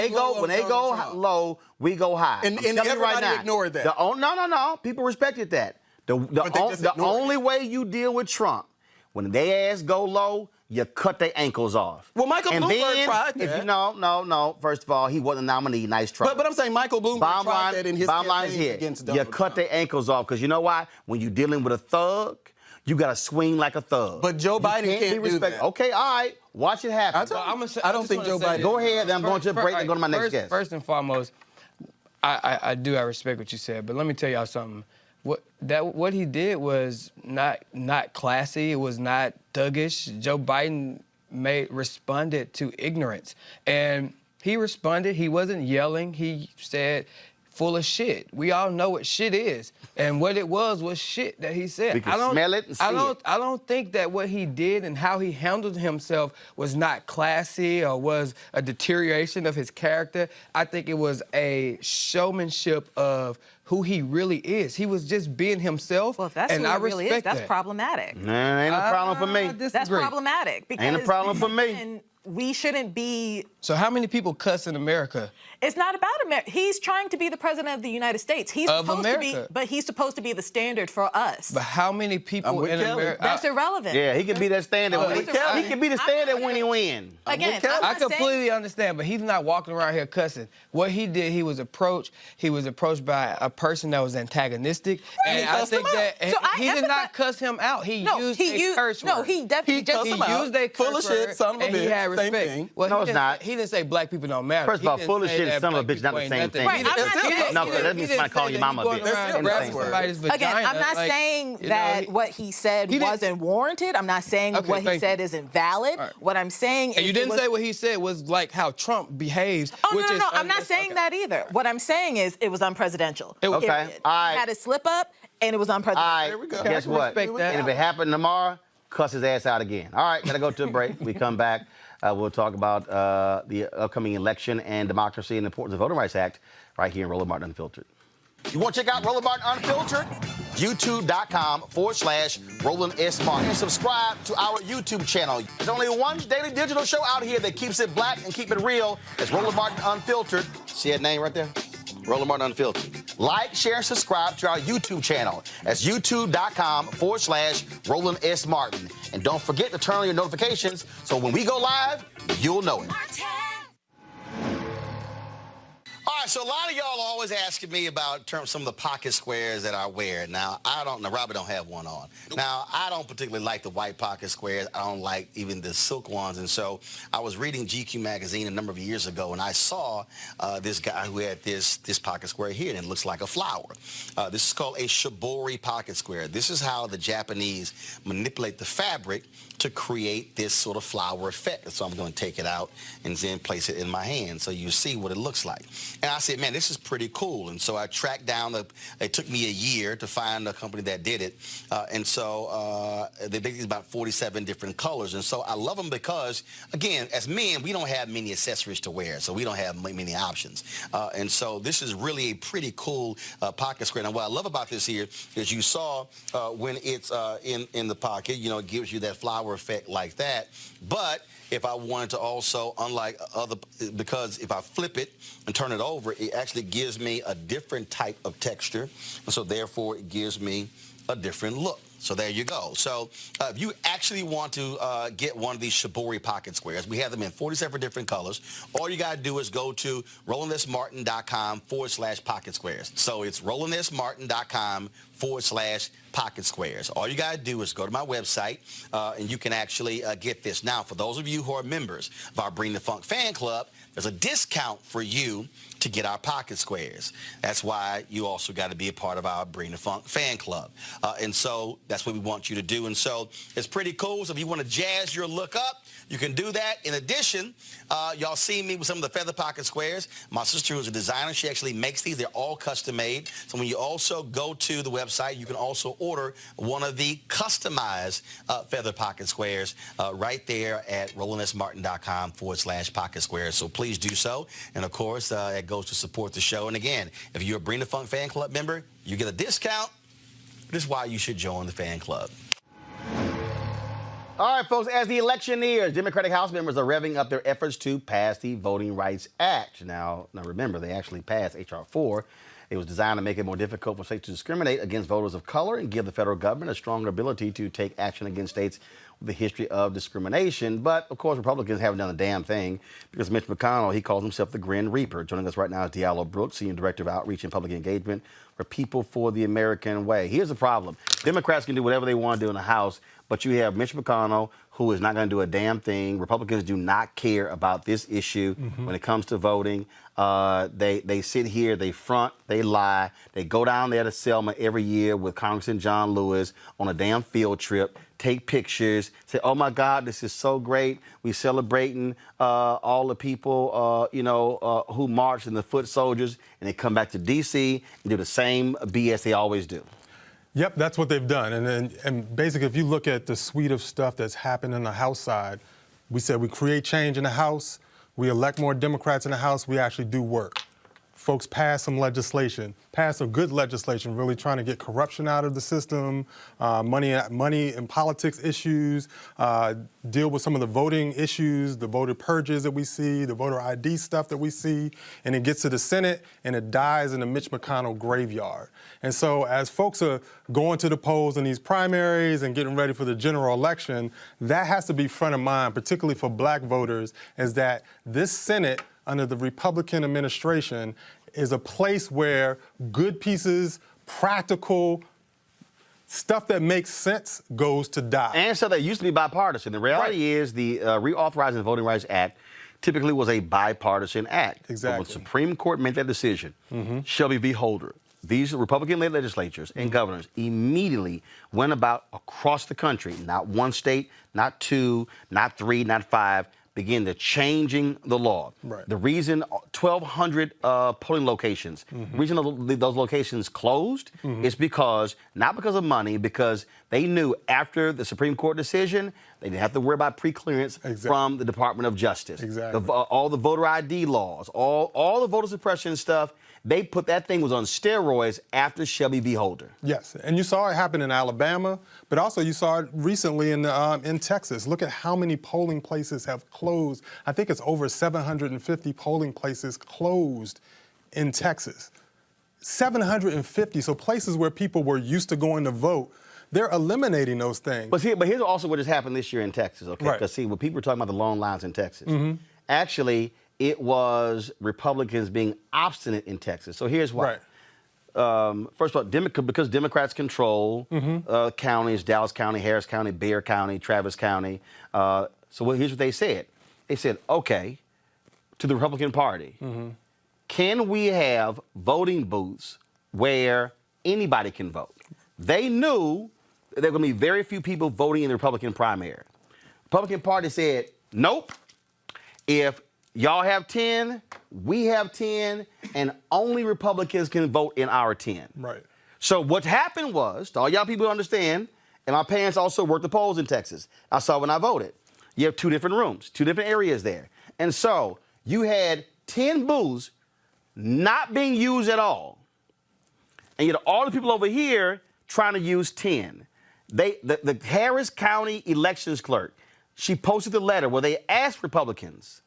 they go low, we go high. And I'm telling you right everybody now, ignored that. No. People respected that. The only way you deal with Trump, when they ass go low, you cut their ankles off. Well, Michael and Bloomberg then, tried if that. you no. First of all, he wasn't a nominee. Nice try. But I'm saying Michael Bloomberg tried that in his bottom line is campaigns here. against You Donald cut Trump. their ankles off because you know why? When you're dealing with a thug, you got to swing like a thug. But Joe Biden can't do that. Okay, all right. Watch it happen. I don't think Joe Biden. Go ahead. I'm going to a break and go to my next guest. First and foremost, I respect what you said, but let me tell y'all something. What he did was not classy. It was not thuggish. Joe Biden responded to ignorance, and he responded. He wasn't yelling. He said, "Full of shit." We all know what shit is, and what it was shit that he said. We can smell it and see it. I don't think that what he did and how he handled himself was not classy or was a deterioration of his character. I think it was a showmanship of who he really is. He was just being himself. Well, if that's and who I he really is, respect that's that. problematic. Nah, ain't no problem for me. That's problematic. Because Ain't a problem for me. then we shouldn't be. So how many people cuss in America? It's not about America. He's trying to be the president of the United States. He's Of supposed to be, America. but he's supposed to be the standard for us. But how many people in America? That's irrelevant. Yeah, he can be that standard. He can be the standard when he win. Again, I completely understand, but he's not walking around here cussing. What he did, he was approached by a person that was antagonistic, and I think that he did not cuss him out. He used a curse word. No, he definitely He used a curse Full of shit, word, son of a and he bitch. had Same respect. thing. Well, No, it's not. He didn't say black people don't matter. First of all, He didn't full of say shit that and son of a black bitch not the people same ain't thing. nothing. Right, I'm not saying- No, because that means somebody calling your mama a bitch. That's That's the same. somebody's vagina. Again, I'm not Like, saying you know, that what he said he didn't- wasn't warranted. I'm not saying Okay, what he thank said you. isn't valid. All right. What I'm saying is And you didn't say what he said was like how Trump behaves. Oh, which no. is I'm not saying that either. What I'm saying is it was unpresidential. It was- Okay, Period. all right. He had a slip up, and it was unpresidential. All right, There we go. guess I can what? respect that. And if it happened tomorrow, cuss his ass out again. All right, gotta go to a break. We come back. We'll talk about the upcoming election and democracy and the importance of the Voting Rights Act right here in Roland Martin Unfiltered. You want to check out Roland Martin Unfiltered? YouTube.com/Roland S. Martin. And subscribe to our YouTube channel. There's only one daily digital show out here that keeps it black and keep it real. It's Roland Martin Unfiltered. See that name right there? Roland Martin Unfiltered. Like, share, and subscribe to our YouTube channel. That's youtube.com/Roland S. Martin. And don't forget to turn on your notifications so when we go live, you'll know it. All right, so a lot of y'all are always asking me about some of the pocket squares that I wear. Now, Robert don't have one on. Now, I don't particularly like the white pocket squares. I don't like even the silk ones. And so I was reading GQ magazine a number of years ago, and I saw this guy who had this pocket square here, and it looks like a flower. This is called a shibori pocket square. This is how the Japanese manipulate the fabric to create this sort of flower effect. So I'm going to take it out and then place it in my hand so you see what it looks like. And I said, man, this is pretty cool. And so I tracked down, it took me a year to find a company that did it. And so they make these about 47 different colors. And so I love them because, again, as men, we don't have many accessories to wear. So we don't have many options. And so this is really a pretty cool pocket square. Now, what I love about this here is you saw when it's in the pocket, you know, it gives you that flower effect like that. But if I wanted to also, unlike other because if I flip it and turn it over, it actually gives me a different type of texture. And so therefore, it gives me a different look. So there you go. So if you actually want to get one of these Shibori pocket squares, we have them in 47 different colors. All you got to do is go to RolandSMartin.com/pocket squares. So it's RolandSMartin.com/pocket squares. All you got to do is go to my website, and you can actually get this. Now, for those of you who are members of our Bring the Funk fan club, there's a discount for you to get our pocket squares. That's why you also got to be a part of our Bring the Funk fan club. And so that's what we want you to do. And so it's pretty cool. So if you want to jazz your look up, you can do that. In addition, y'all see me with some of the feather pocket squares. My sister, who's a designer, she actually makes these. They're all custom made. So when you also go to the website, you can also order one of the customized feather pocket squares right there at RolandSMartin.com/pocket squares. So please do so. And of course, it goes to support the show. And again, if you're a Bring the Funk fan club member, you get a discount. This is why you should join the fan club. All right, folks, as the election nears, Democratic House members are revving up their efforts to pass the Voting Rights Act. Now remember, they actually passed H.R. 4. It was designed to make it more difficult for states to discriminate against voters of color and give the federal government a stronger ability to take action against states with a history of discrimination. But, of course, Republicans haven't done a damn thing because Mitch McConnell, he calls himself the Grin Reaper. Joining us right now is Diallo Brooks, Senior Director of Outreach and Public Engagement for People for the American Way. Here's the problem. Democrats can do whatever they want to do in the House, but you have Mitch McConnell, who is not going to do a damn thing. Republicans do not care about this issue when it comes to voting. They sit here, they front, they lie. They go down there to Selma every year with Congressman John Lewis on a damn field trip, take pictures, say, oh, my God, this is so great. We're celebrating all the people, who marched and the foot soldiers, and they come back to D.C. and do the same BS they always do. Yep, that's what they've done. And basically, if you look at the suite of stuff that's happened on the House side, we said we create change in the House, we elect more Democrats in the House, we actually do work. Folks pass some legislation, pass some good legislation, really trying to get corruption out of the system, money and politics issues, deal with some of the voting issues, the voter purges that we see, the voter ID stuff that we see, and it gets to the Senate and it dies in the Mitch McConnell graveyard. And so as folks are going to the polls in these primaries and getting ready for the general election, that has to be front of mind, particularly for black voters, is that this Senate under the Republican administration is a place where good pieces, practical stuff that makes sense goes to die. And so that used to be bipartisan. The reality is the Reauthorizing the Voting Rights Act typically was a bipartisan act. Exactly. But when the Supreme Court made that decision, Shelby v. Holder, these Republican-led legislatures and governors immediately went about across the country, not one state, not two, not three, not five, begin to changing the law. Right. The reason 1,200 polling locations, the reason those locations closed is not because of money, because they knew after the Supreme Court decision, they didn't have to worry about pre-clearance from the Department of Justice. Exactly. All the voter ID laws, all the voter suppression stuff, they put that thing was on steroids after Shelby v. Holder. Yes, and you saw it happen in Alabama, but also you saw it recently in Texas. Look at how many polling places have closed. I think it's over 750 polling places closed in Texas. 750, so places where people were used to going to vote, they're eliminating those things. But here's also what has happened this year in Texas, okay? Right. Because when people were talking about the long lines in Texas, actually, it was Republicans being obstinate in Texas. So here's why. Right. First of all, because Democrats control counties, Dallas County, Harris County, Bexar County, Travis County. Here's what they said. They said, okay, to the Republican Party, can we have voting booths where anybody can vote? They knew that there were going to be very few people voting in the Republican primary. Republican Party said, nope. If y'all have 10, we have 10, and only Republicans can vote in our 10. Right. So what happened was, to all y'all people understand, and my parents also worked the polls in Texas. I saw when I voted. You have two different rooms, two different areas there. And so you had 10 booths not being used at all. And you had all the people over here trying to use 10. The Harris County elections clerk, she posted the letter where they asked Republicans,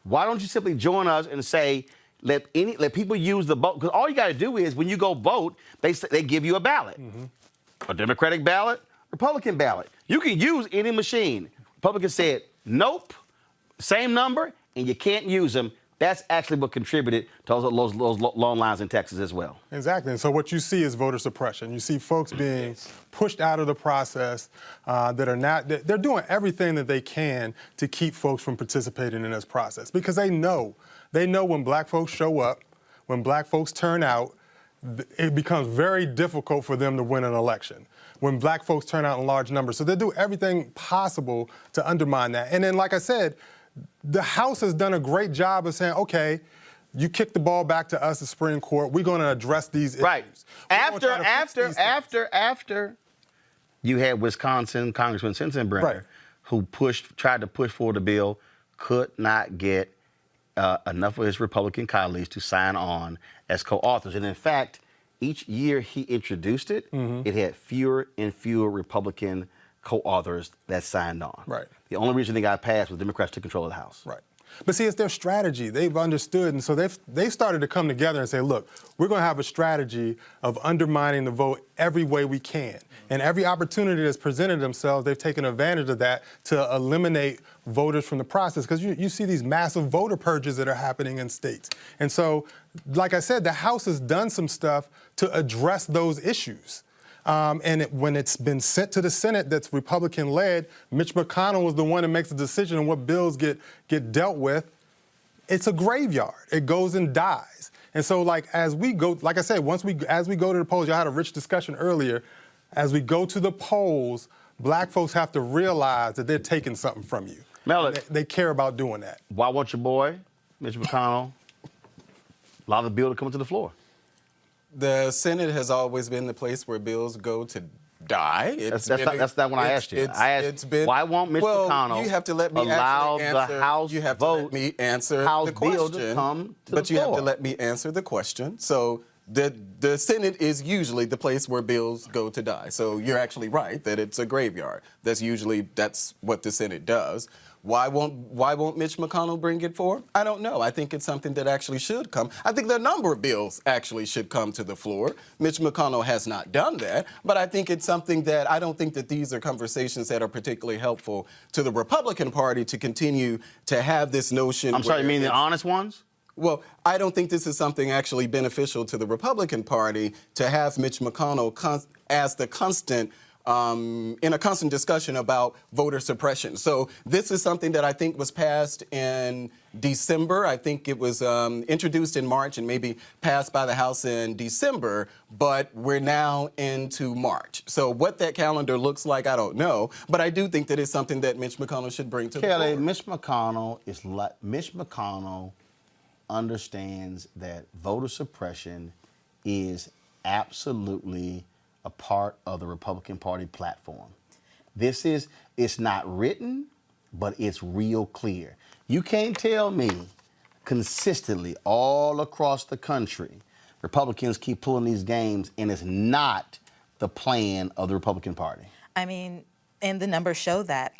Why don't you simply join us and say, let people use the vote? Because all you got to do is when you go vote, they give you a ballot, a Democratic ballot, Republican ballot. You can use any machine. Republicans said, nope, same number, and you can't use them. That's actually what contributed to those long lines in Texas as well. Exactly. And so what you see is voter suppression. You see folks being pushed out of the process they're doing everything that they can to keep folks from participating in this process because they know when black folks show up, when black folks turn out, it becomes very difficult for them to win an election when black folks turn out in large numbers. So they do everything possible to undermine that. And then, like I said, the House has done a great job of saying, okay, you kick the ball back to us, the Supreme Court. We're going to address these issues. Right. After you had Wisconsin Congressman Sensenbrenner, who tried to push forward the bill, could not get enough of his Republican colleagues to sign on as co-authors. And in fact, each year he introduced it, it had fewer and fewer Republican co-authors that signed on. Right. The only reason they got passed was Democrats took control of the House. Right. But see, it's their strategy. They've understood, and so they've started to come together and say, look, we're going to have a strategy of undermining the vote every way we can. And every opportunity that's presented themselves, they've taken advantage of that to eliminate voters from the process. Because you see these massive voter purges that are happening in states. And so, like I said, the House has done some stuff to address those issues. When it's been sent to the Senate that's Republican-led, Mitch McConnell was the one that makes the decision on what bills get dealt with. It's a graveyard. It goes and dies. And so, as we go, like I said, as we go to the polls, y'all had a rich discussion earlier. As we go to the polls, black folks have to realize that they're taking something from you. They care about doing that. Why won't your boy, Mitch McConnell, allow the bill to come to the floor? The Senate has always been the place where bills go to die. That's not when I asked you. I asked, why won't Mitch McConnell you have to let me allow answer, the House you have vote, to let me answer House the question, bill to come to but the you floor. have to let me answer the question. So the Senate is usually the place where bills go to die. So you're actually right that it's a graveyard. That's what the Senate does. Why won't Mitch McConnell bring it forward? I don't know. I think it's something that actually should come. I think a number of bills actually should come to the floor. Mitch McConnell has not done that, but I think it's something that I don't think that these are conversations that are particularly helpful to the Republican Party to continue to have this notion. I'm sorry, you mean the honest ones? Well, I don't think this is something actually beneficial to the Republican Party to have Mitch McConnell as the constant in a constant discussion about voter suppression. So this is something that I think was passed in December. I think it was introduced in March and maybe passed by the House in December, but we're now into March. So what that calendar looks like, I don't know, but I do think that it's something that Mitch McConnell should bring to the floor. Mitch McConnell understands that voter suppression is absolutely a part of the Republican Party platform. It's not written, but it's real clear. You can't tell me consistently all across the country, Republicans keep pulling these games and it's not the plan of the Republican Party. I mean, and the numbers show that.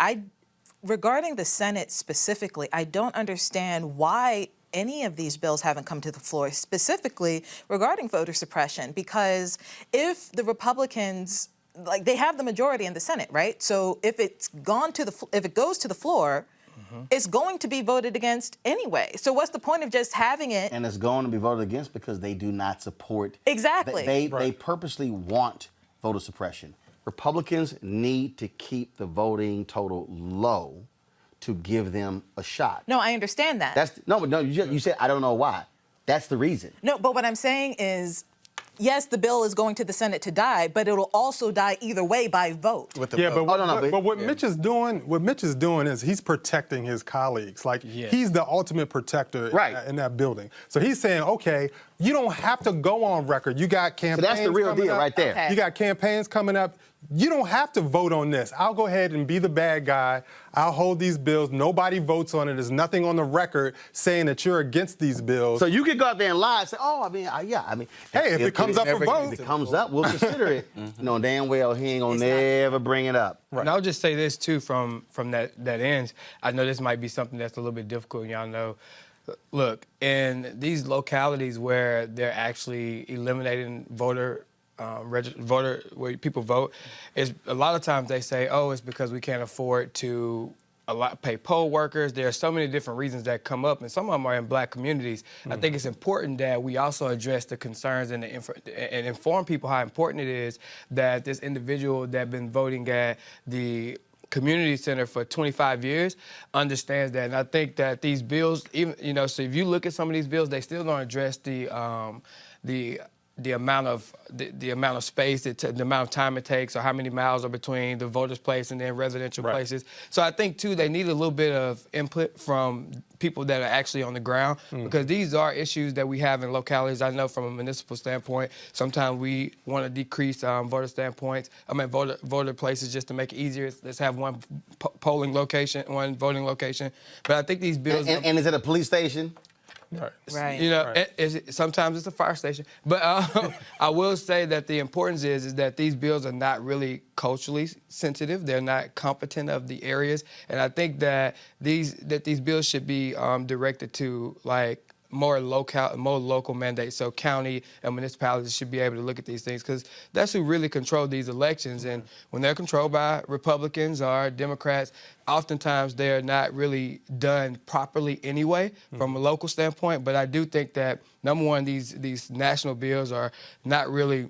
Regarding the Senate specifically, I don't understand why any of these bills haven't come to the floor, specifically regarding voter suppression, because if the Republicans, they have the majority in the Senate, right? So if it goes to the floor, it's going to be voted against anyway. So what's the point of just having it? And it's going to be voted against because they do not support. Exactly. They purposely want voter suppression. Republicans need to keep the voting total low to give them a shot. No, I understand that. You said, I don't know why. That's the reason. No, but what I'm saying is, yes, the bill is going to the Senate to die, but it'll also die either way by vote. But what Mitch is doing is he's protecting his colleagues. He's the ultimate protector in that building. So he's saying, okay, you don't have to go on record. You got campaigns. So that's the real deal right there. Okay. You got campaigns coming up. you don't have to vote on this. I'll go ahead and be the bad guy. I'll hold these bills. Nobody votes on it. There's nothing on the record saying that you're against these bills. So you could go out there and lie and say, hey, if it comes up for vote. If it comes up, we'll consider it. You know damn well he ain't gonna never bring it up. Right. And I'll just say this too from that end. I know this might be something that's a little bit difficult. Y'all know. Look, in these localities where they're actually eliminating voter where people vote, is a lot of times they say, oh, it's because we can't afford to pay poll workers. There are so many different reasons that come up, and some of them are in black communities. I think it's important that we also address the concerns and inform people how important it is that this individual that been voting at the community center for 25 years understands that. And I think that these bills, even so if you look at some of these bills, they still don't address the amount of space, the amount of time it takes, or how many miles are between the voter's place and then residential places. So I think too they need a little bit of input from people that are actually on the ground, because these are issues that we have in localities. I know from a municipal standpoint, sometimes we want to decrease voter places just to make it easier. Let's have one polling location, one voting location. But I think these bills. And is it a police station? Right. Sometimes it's a fire station. But I will say that the importance is that these bills are not really culturally sensitive. They're not competent of the areas. And I think that these bills should be directed to more local mandates. So county and municipalities should be able to look at these things, because that's who really control these elections. And when they're controlled by Republicans or Democrats, oftentimes they're not really done properly anyway from a local standpoint. But I do think that, number one, these national bills are not really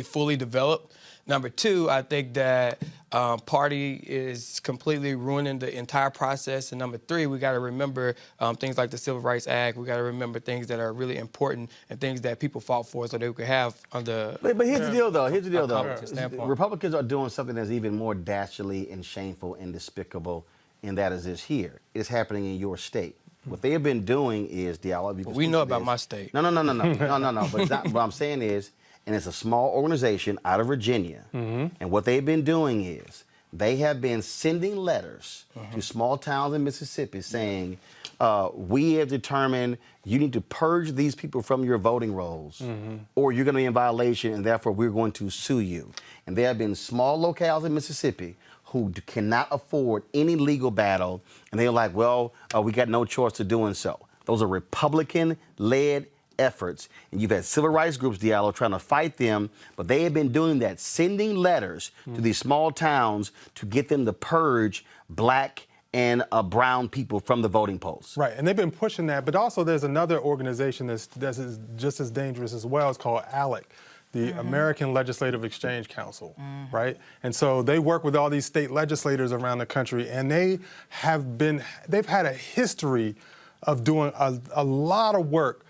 fully developed. Number two, I think that party is completely ruining the entire process. And number three, we got to remember things like the Civil Rights Act. We got to remember things that are really important and things that people fought for so they could have under. But here's the deal, though. Republicans are doing something that's even more dastardly and shameful and despicable, and that is this here. It's happening in your state. What they have been doing is, Diallo. We know about my state. No. But it's not, what I'm saying is. And it's a small organization out of Virginia. And what they've been doing is they have been sending letters to small towns in Mississippi saying, we have determined you need to purge these people from your voting rolls or you're going to be in violation, and therefore we're going to sue you. And there have been small locales in Mississippi who cannot afford any legal battle, and they're like, well, we got no choice to doing so. Those are Republican-led efforts, and you've had civil rights groups, Diallo, trying to fight them, but they have been doing that, sending letters to these small towns to get them to purge black and brown people from the voting polls. Right, and they've been pushing that, but also there's another organization that's just as dangerous as well. It's called ALEC, the American Legislative Exchange Council, right? And so they work with all these state legislators around the country, and they've had a history of doing a lot of work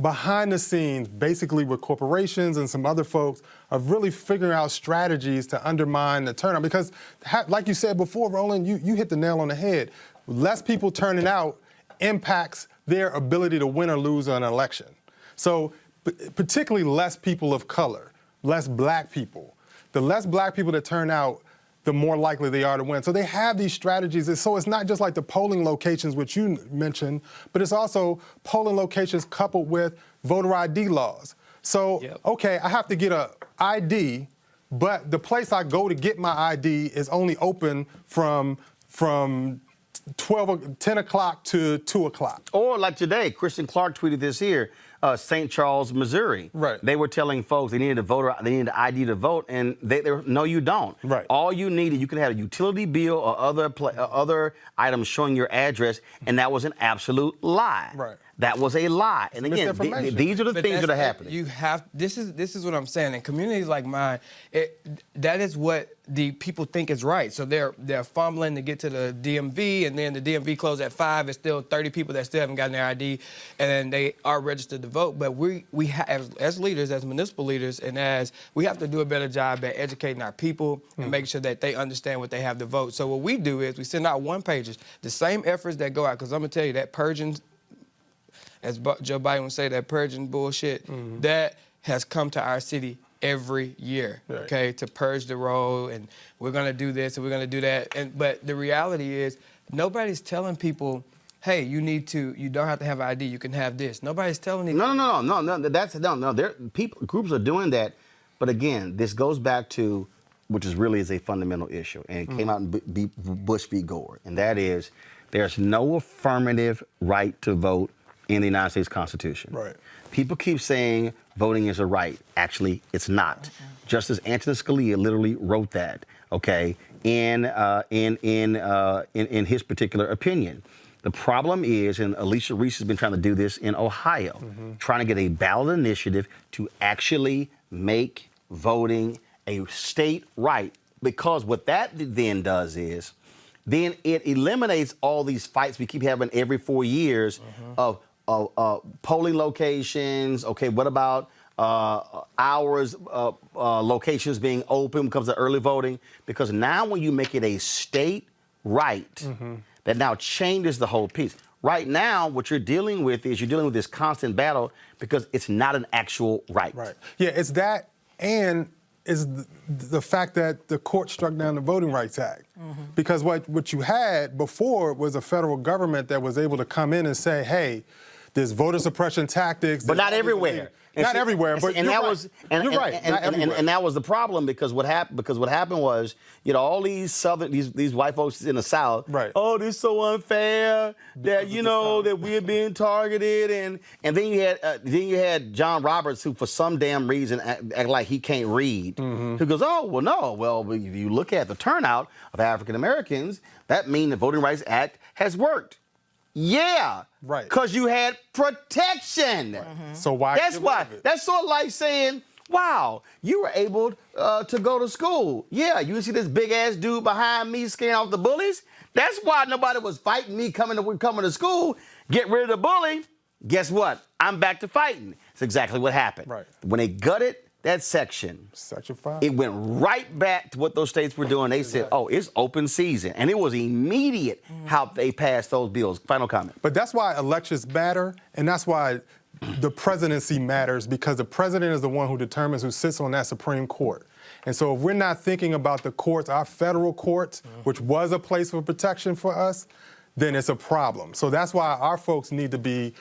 behind the scenes, basically with corporations and some other folks, of really figuring out strategies to undermine the turnout. Because, like you said before, Roland, you hit the nail on the head. Less people turning out impacts their ability to win or lose an election. So, particularly less people of color, less black people. The less black people that turn out, the more likely they are to win. So they have these strategies. So it's not just like the polling locations, which you mentioned, but it's also polling locations coupled with voter ID laws. So, okay, I have to get an ID, but the place I go to get my ID is only open from 10 o'clock to 2 o'clock. Or like today, Christian Clark tweeted this here, St. Charles, Missouri. Right. They were telling folks they needed an ID to vote, and they were, no, you don't. Right. All you needed, you could have a utility bill or other items showing your address, and that was an absolute lie. Right. That was a lie. And again, these are the things that are happening. This is what I'm saying. In communities like mine, that is what the people think is right. So they're fumbling to get to the DMV, and then the DMV closed at 5. It's still 30 people that still haven't gotten their ID, and they are registered to vote. But we have, as leaders, as municipal leaders, and we have to do a better job at educating our people and making sure that they understand what they have to vote. So what we do is we send out one-pagers, the same efforts that go out, because I'm going to tell you that purging, as Joe Biden would say, that purging bullshit, that has come to our city every year, okay, to purge the roll, and we're gonna do this and we're gonna do that. But the reality is, nobody's telling people, hey, you don't have to have an ID, you can have this. Nobody's telling you. No. Groups are doing that, but again, this goes back to, which is a fundamental issue, and it came out in Bush v. Gore, and that is, there's no affirmative right to vote in the United States Constitution. Right. People keep saying voting is a right. Actually, it's not. Justice Antonin Scalia literally wrote that, okay, in his particular opinion. The problem is, and Alicia Reese has been trying to do this in Ohio, trying to get a ballot initiative to actually make voting a state right. Because what that then does is, then it eliminates all these fights we keep having every 4 years of polling locations. Okay, what about hours, locations being open when it comes to early voting? Because now when you make it a state right, that now changes the whole piece. Right now, what you're dealing with is this constant battle because it's not an actual right. Right. Yeah, it's that, and is the fact that the court struck down the Voting Rights Act. Because what you had before was a federal government that was able to come in and say, hey, there's voter suppression tactics. But not everywhere. Not everywhere, but and you're that right. was You're right. And that was the problem because what happened was, all these these white folks in the South, right? Oh, this is so unfair that that we're being targeted, and then you had John Roberts, who for some damn reason act like he can't read, who goes, if you look at the turnout of African Americans, that means the Voting Rights Act has worked. Yeah, right. Because you had protection. Right. So why? That's why. That's sort of like saying, "Wow, you were able to go to school." Yeah, you see this big ass dude behind me scaring off the bullies. That's why nobody was fighting me coming to school. Get rid of the bully. Guess what? I'm back to fighting. It's exactly what happened. Right. When they gutted that section, Section 5, it went right back to what those states were doing. They said, "Oh, it's open season," and it was immediate how they passed those bills. Final comment. But that's why elections matter, and that's why the presidency matters, because the president is the one who determines who sits on that Supreme Court. And so if we're not thinking about the courts, our federal courts, which was a place of protection for us, then it's a problem. So that's why our folks need to be,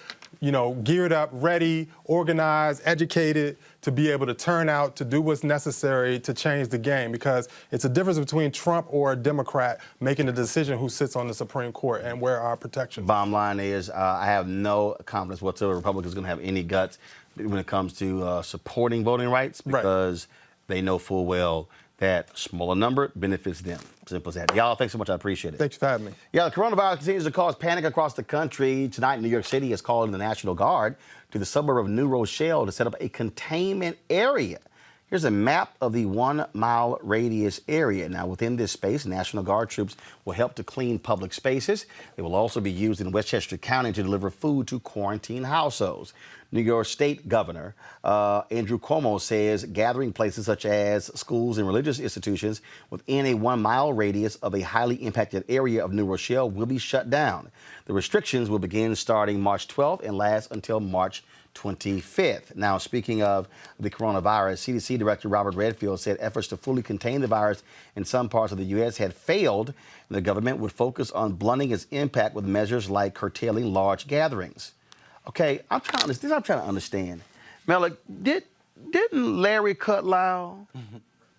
geared up, ready, organized, educated to be able to turn out to do what's necessary to change the game, because it's a difference between Trump or a Democrat making the decision who sits on the Supreme Court and where our protection. Bottom line is, I have no confidence whatsoever Republicans are going to have any guts when it comes to supporting voting rights, because they know full well that smaller number benefits them. Simple as that. Y'all, thanks so much. I appreciate it. Thanks for having me. Yeah, the coronavirus continues to cause panic across the country. Tonight, New York City is calling the National Guard to the suburb of New Rochelle to set up a containment area. Here's a map of the 1 mile radius area. Now, within this space, National Guard troops will help to clean public spaces. They will also be used in Westchester County to deliver food to quarantine households. New York State Governor Andrew Cuomo says gathering places such as schools and religious institutions within a 1 mile radius of a highly impacted area of New Rochelle will be shut down. The restrictions will begin starting March 12th and last until March 25th. Now, speaking of the coronavirus, CDC Director Robert Redfield said efforts to fully contain the virus in some parts of the U.S. had failed, and the government would focus on blunting its impact with measures like curtailing large gatherings. Okay, I'm trying to understand. Malik, didn't Larry Kudlow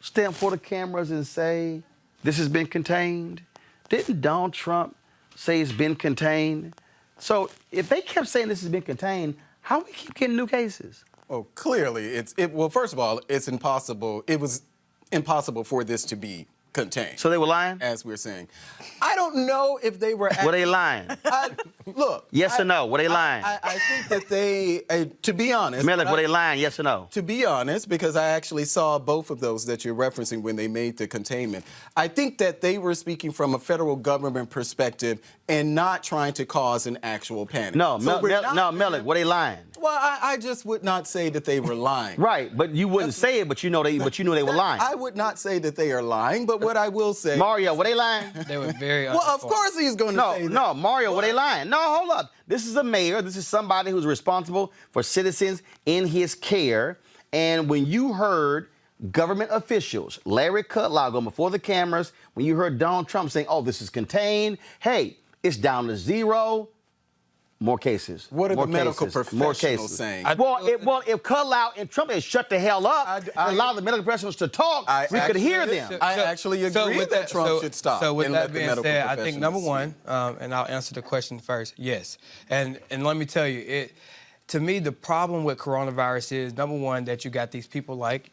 stand for the cameras and say this has been contained? Didn't Donald Trump say it's been contained? So if they kept saying this has been contained, how we keep getting new cases? Oh, clearly, well, first of all, it's impossible. It was impossible for this to be contained. So they were lying? As we're saying. I don't know if they were... Were they lying? Look. Yes or no? Were they lying? I think that they, to be honest... Malik, were they lying? Yes or no? To be honest, because I actually saw both of those that you're referencing when they made the containment. I think that they were speaking from a federal government perspective and not trying to cause an actual panic. No, Malik, were they lying? Well, I just would not say that they were lying. Right, but you wouldn't say it, but you knew they were lying. I would not say that they are lying, but what I will say... Mario, were they lying? They were very Well, of course he's going to say that. No, Mario, were they lying? No, hold up. This is a mayor. This is somebody who's responsible for citizens in his care. And when you heard government officials, Larry Kudlow, going before the cameras, when you heard Donald Trump saying, oh, this is contained, hey, it's down to 0, more cases. What are more the medical cases, more professionals cases. saying? If Kudlow and Trump had shut the hell up and allowed the medical professionals to talk, we could hear them. I actually agree that Trump should stop. So with and that let the being medical said, I think number professionals one, and I'll answer the question first, yes. And let me tell you, to me, the problem with coronavirus is, number one, that you got these people like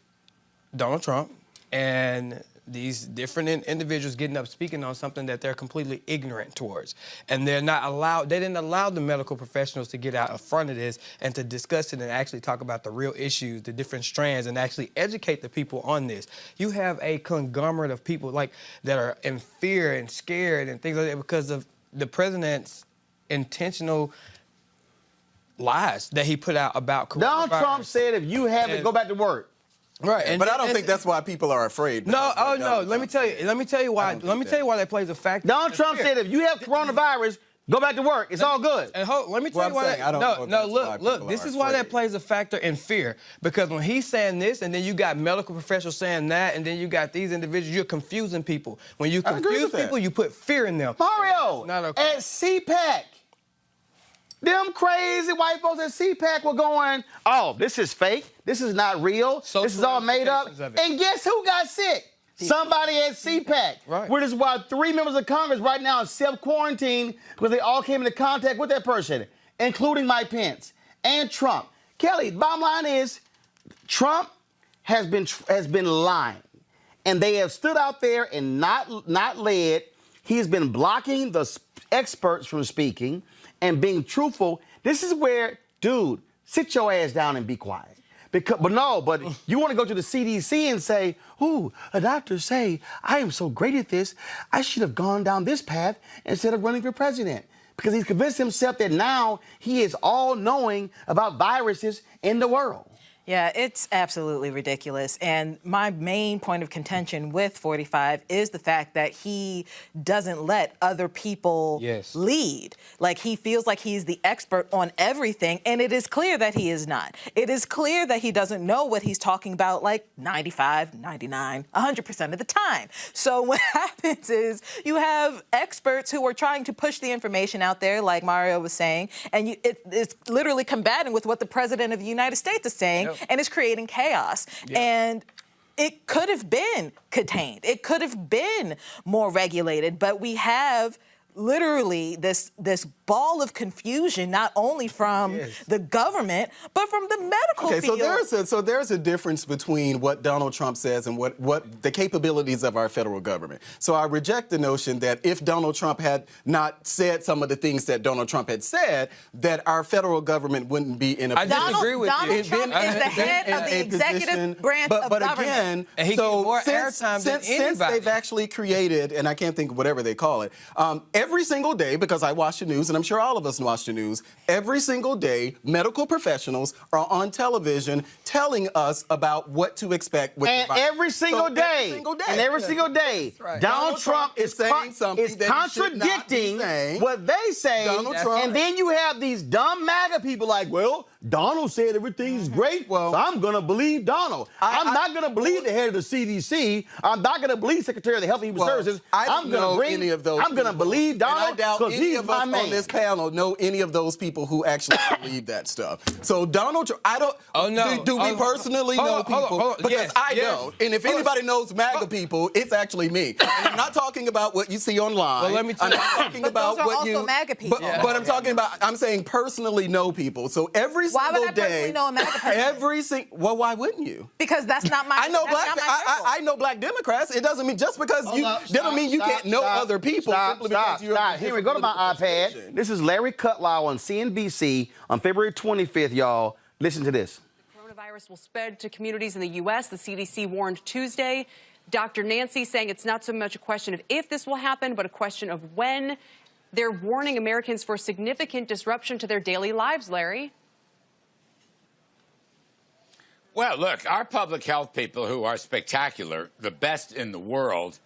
Donald Trump and these different individuals getting up speaking on something that they're completely ignorant towards. And they're not allowed, they didn't allow the medical professionals to get out in front of this and to discuss it and actually talk about the real issues, the different strands, and actually educate the people on this. You have a conglomerate of people that are in fear and scared and things like that because of the president's intentional lies that he put out about coronavirus. Donald Trump said if you have it, go back to work. Right, but I don't think that's why people are afraid. No, let me tell you why. Let me tell you why that plays a factor. Donald Trump said if you have coronavirus, go back to work. It's all good. And let me tell you why. Look. This is why that plays a factor in fear. Because when he's saying this, and then you got medical professionals saying that, and then you got these individuals, you're confusing people. When you confuse people, you put fear in them. Mario, at CPAC, them crazy white folks at CPAC were going, oh, this is fake. This is not real. This is all made up. And guess who got sick? Somebody at CPAC. Right. Which is why 3 members of Congress right now are self-quarantined because they all came into contact with that person, including Mike Pence and Trump. Kelly, bottom line is Trump has been lying. And they have stood out there and not led. He's been blocking the experts from speaking and being truthful. This is where, dude, sit your ass down and be quiet. But you want to go to the CDC and say, ooh, a doctor say, I am so great at this, I should have gone down this path instead of running for president. Because he's convinced himself that now he is all-knowing about viruses in the world. Yeah, it's absolutely ridiculous. And my main point of contention with 45 is the fact that he doesn't let other people lead. Like, he feels like he's the expert on everything, and it is clear that he is not. It is clear that he doesn't know what he's talking about like 95, 99, 100% of the time. So what happens is you have experts who are trying to push the information out there, like Mario was saying, and it's literally combating with what the President of the United States is saying. And it's creating chaos. Yep. And it could have been contained. It could have been more regulated, but we have literally this ball of confusion, not only from the government, but from the medical field. So there's a difference between what Donald Trump says and what the capabilities of our federal government. So I reject the notion that if Donald Trump had not said some of the things that Donald Trump had said, that our federal government wouldn't be in a position. I disagree with you. Donald Trump is the head of the executive branch of government. Again, and he so gets more since they've actually created, and I can't think of whatever they call it, every single day, because I watch the news, and I'm sure all of us watch the news, every single day, medical professionals are on television telling us about what to expect with the virus. Every single day, Donald Trump is saying something is contradicting what they say. And then you have these dumb MAGA people like, well, Donald said everything's great, so I'm going to believe Donald. I'm not going to believe the head of the CDC. I'm not going to believe Secretary of the Health and Human Services. I'm going to believe Donald because he's my man. On this panel know any of those people who actually believe that stuff. So Donald Trump, I don't. Oh no. Do we personally know people? Because I don't. And if anybody knows MAGA people, it's actually me. And I'm not talking about what you see online. Well, let me tell you. I'm not talking about those are what also you. MAGA people. But I'm talking about. I'm saying personally know people. So every Why single would I personally day, know a MAGA person? Well, why wouldn't you? Because that's not my. I know black Democrats. It doesn't mean just because doesn't mean you can't know other people simply because you're. Henry, go to my iPad. This is Larry Kudlow on CNBC on February 25th, y'all. Listen to this. Coronavirus will spread to communities in the U.S. The CDC warned Tuesday. Dr. Nancy saying it's not so much a question of if this will happen, but a question of when. They're warning Americans for significant disruption to their daily lives, Larry. Well, look, our public health people who are spectacular, the best in the world,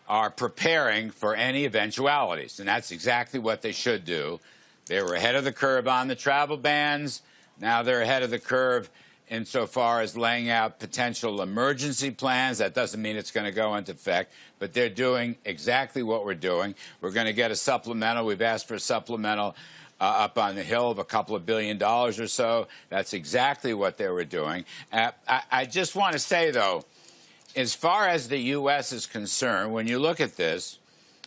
are preparing for any eventualities. And that's exactly what they should do. They were ahead of the curve on the travel bans. Now they're ahead of the curve insofar as laying out potential emergency plans. That doesn't mean it's going to go into effect, but they're doing exactly what we're doing. We're going to get a supplemental. We've asked for a supplemental up on the Hill of a couple of $2 billion or so. That's exactly what they were doing. I just want to say, though, as far as the U.S. is concerned, when you look at this,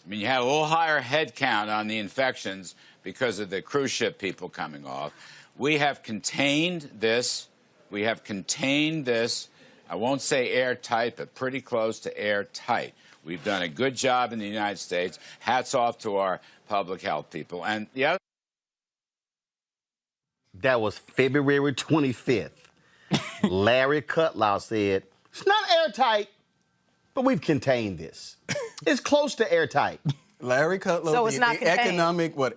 I mean, you had a little higher head count on the infections because of the cruise ship people coming off. We have contained this. We have contained this. I won't say airtight, but pretty close to airtight. We've done a good job in the United States. Hats off to our public health people. And the other. That was February 25th. Larry Kudlow said, it's not airtight, but we've contained this. It's close to airtight. Larry Kudlow, So it's not contained.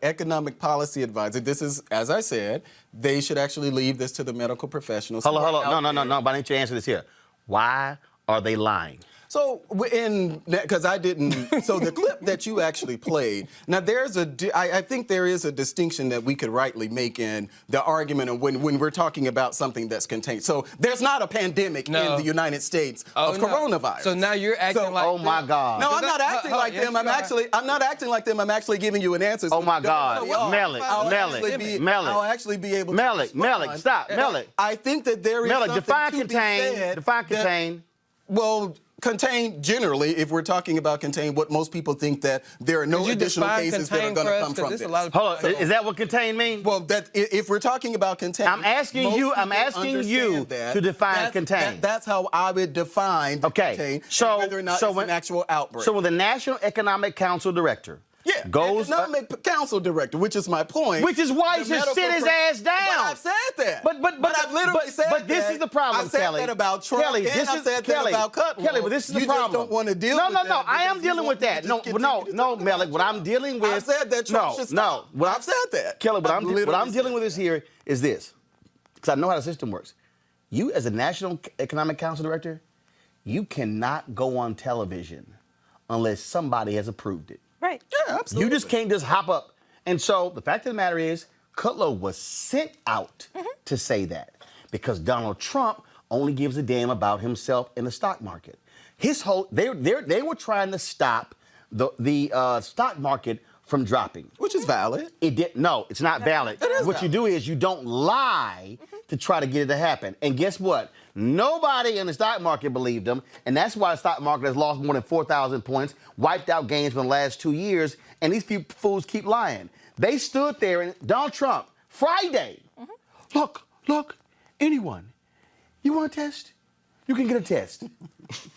economic policy advisor. This is, as I said, they should actually leave this to the medical professionals. Hold on. No. But I need you to answer this here. Why are they lying? So, because I didn't, so the clip that you actually played, now I think there is a distinction that we could rightly make in the argument of when we're talking about something that's contained. So there's not a pandemic in the United States of coronavirus. So now you're acting like. Oh my God. No, I'm not acting like them. I'm not acting like them. I'm actually giving you an answer. Oh my God. Melik. I'll actually be able to Melik, stop. Melik. I think that there is something define to contain. be said. Define contain. Well, contain, generally, if we're talking about contain, what most people think that there are no additional cases that are going to come from this. Hold on, is that what contain means? Well, that if we're talking about contain, I'm asking you to define contain. That's how I would define contain, so whether or not it's an actual outbreak. So when the National Economic Council Director goes Economic Council Director, which is my point. Which is why he should sit his ass down. But I've said that. But I've literally said that. But this is the problem, Kelly. I said that about Trump, Kelly, and I said that about Kudlow. Kelly, but this is the problem. You just don't want to deal with that. No, I am dealing with that. No, Melik, what I'm dealing with. I said that Trump should stop. I've said that. Kelly, what I'm dealing with is this. Because I know how the system works. You, as a National Economic Council Director, you cannot go on television unless somebody has approved it. Right. Yeah, absolutely. You just can't just hop up. And so the fact of the matter is, Kudlow was sent out to say that because Donald Trump only gives a damn about himself in the stock market. They were trying to stop the stock market from dropping, which is valid. No, it's not valid. What you do is you don't lie to try to get it to happen. And guess what? Nobody in the stock market believed them, and that's why the stock market has lost more than 4,000 points, wiped out gains from the last 2 years, and these fools keep lying. They stood there, and Donald Trump, Friday, look, anyone, you want a test? You can get a test.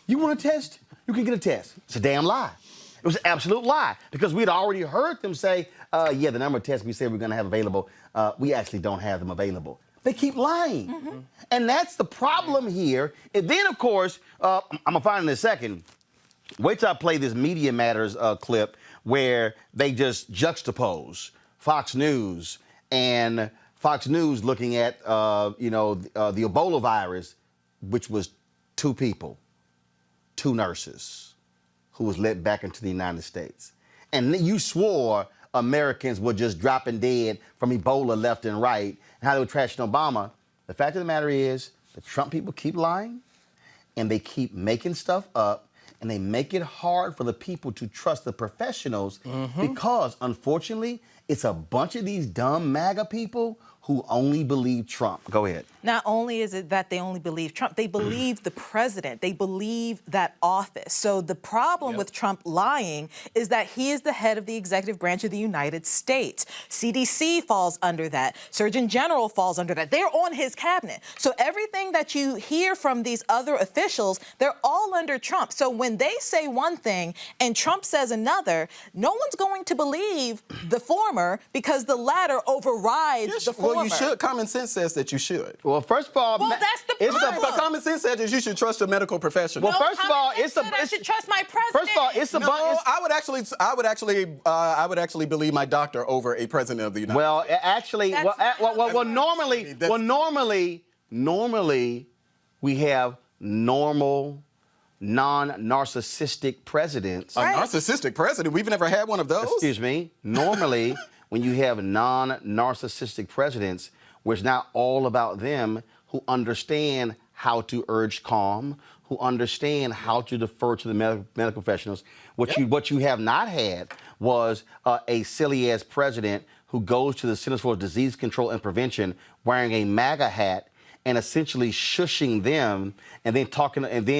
You want a test? You can get a test. It's a damn lie. It was an absolute lie because we'd already heard them say, the number of tests we said we're going to have available, we actually don't have them available. They keep lying. And that's the problem here. And then, of course, I'm going to find in a second, wait till I play this Media Matters clip where they just juxtapose Fox News and Fox News looking at, the Ebola virus, which was 2 people, 2 nurses, who was let back into the United States. And you swore Americans were just dropping dead from Ebola left and right, and how they were trashing Obama. The fact of the matter is, the Trump people keep lying, and they keep making stuff up, and they make it hard for the people to trust the professionals because, unfortunately, it's a bunch of these dumb MAGA people who only believe Trump. Go ahead. Not only is it that they only believe Trump, they believe the president. They believe that office. So the problem with Trump lying is that he is the head of the executive branch of the United States. CDC falls under that. Surgeon General falls under that. They're on his cabinet. So everything that you hear from these other officials, they're all under Trump. So when they say one thing and Trump says another, no one's going to believe the former because the latter overrides the former. Well, you should. Common sense says that you should. Well, first of all, that's the problem. But common sense says that you should trust a medical professional. Well, first of all, I should trust my president. First of all, it's a bunch. I would actually believe my doctor over a president of the United States. Normally, we have normal, non-narcissistic presidents. A narcissistic president? We've never had one of those. Excuse me. Normally, when you have non-narcissistic presidents, where it's not all about them, who understand how to urge calm, who understand how to defer to the medical professionals. What you have not had was a silly-ass president who goes to the Centers for Disease Control and Prevention wearing a MAGA hat and essentially shushing them, and then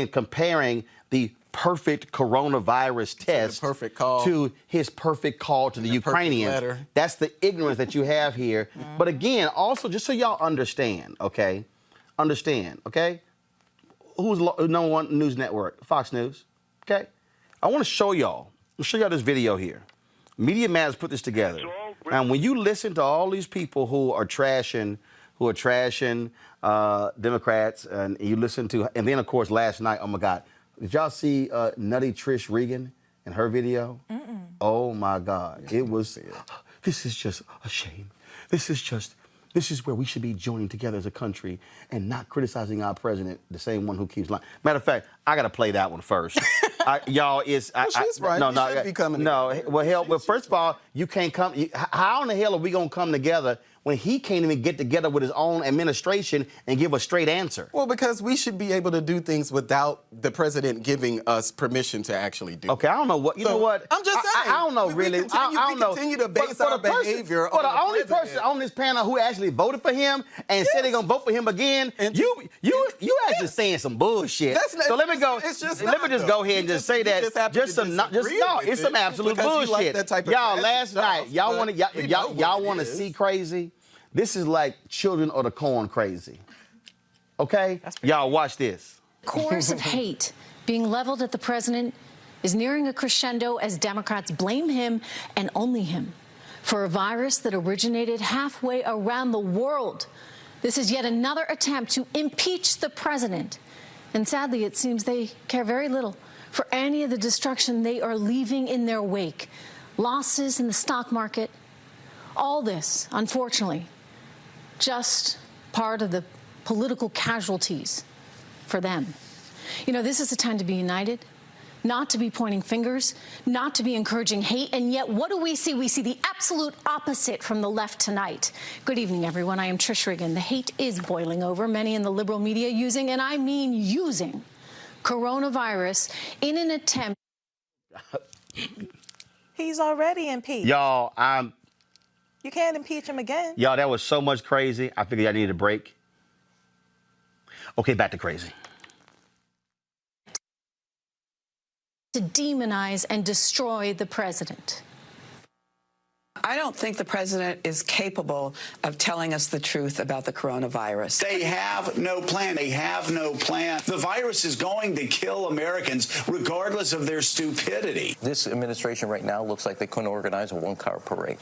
comparing the perfect coronavirus test to his perfect call to the Ukrainians. That's the ignorance that you have here. But again, also, just so y'all understand, okay? Who's number one news network? Fox News, okay? I want to show y'all. I'll show y'all this video here. Media Matters put this together. And when you listen to all these people who are trashing Democrats, and you listen to, and then of course last night, oh my God, did y'all see Nutty Trish Regan and her video? Oh my God, it was. This is just a shame. This is where we should be joining together as a country and not criticizing our president, the same one who keeps lying. Matter of fact, I got to play that one first. Y'all, it's... she's right. We should be coming together. Well, first of all, you can't come... How in the hell are we going to come together when he can't even get together with his own administration and give a straight answer? Well, because we should be able to do things without the president giving us permission to actually do. Okay, I don't know what... You know what? I'm just saying. I don't know, really. I don't know. We continue to base our behavior on the only person on this panel who actually voted for him and said they're going to vote for him again, you actually saying some bullshit. So let me go. Let me just go ahead and just say that. It's some absolute bullshit. Y'all, last night, y'all want to see crazy? This is like Children of the Corn crazy. Okay? Y'all watch this. Chorus of hate being leveled at the president is nearing a crescendo as Democrats blame him and only him for a virus that originated halfway around the world. This is yet another attempt to impeach the president. And sadly, it seems they care very little for any of the destruction they are leaving in their wake. Losses in the stock market. All this, unfortunately, just part of the political casualties for them. You know, this is a time to be united, not to be pointing fingers, not to be encouraging hate, and yet what do we see? We see the absolute opposite from the left tonight. Good evening, everyone. I am Trish Regan. The hate is boiling over, many in the liberal media using, and I mean using, coronavirus in an attempt. He's already impeached. Y'all, You can't impeach him again. Y'all, that was so much crazy. I figured I needed a break. Okay, back to crazy. To demonize and destroy the president. I don't think the president is capable of telling us the truth about the coronavirus. They have no plan. They have no plan. The virus is going to kill Americans regardless of their stupidity. This administration right now looks like they couldn't organize a one-car parade.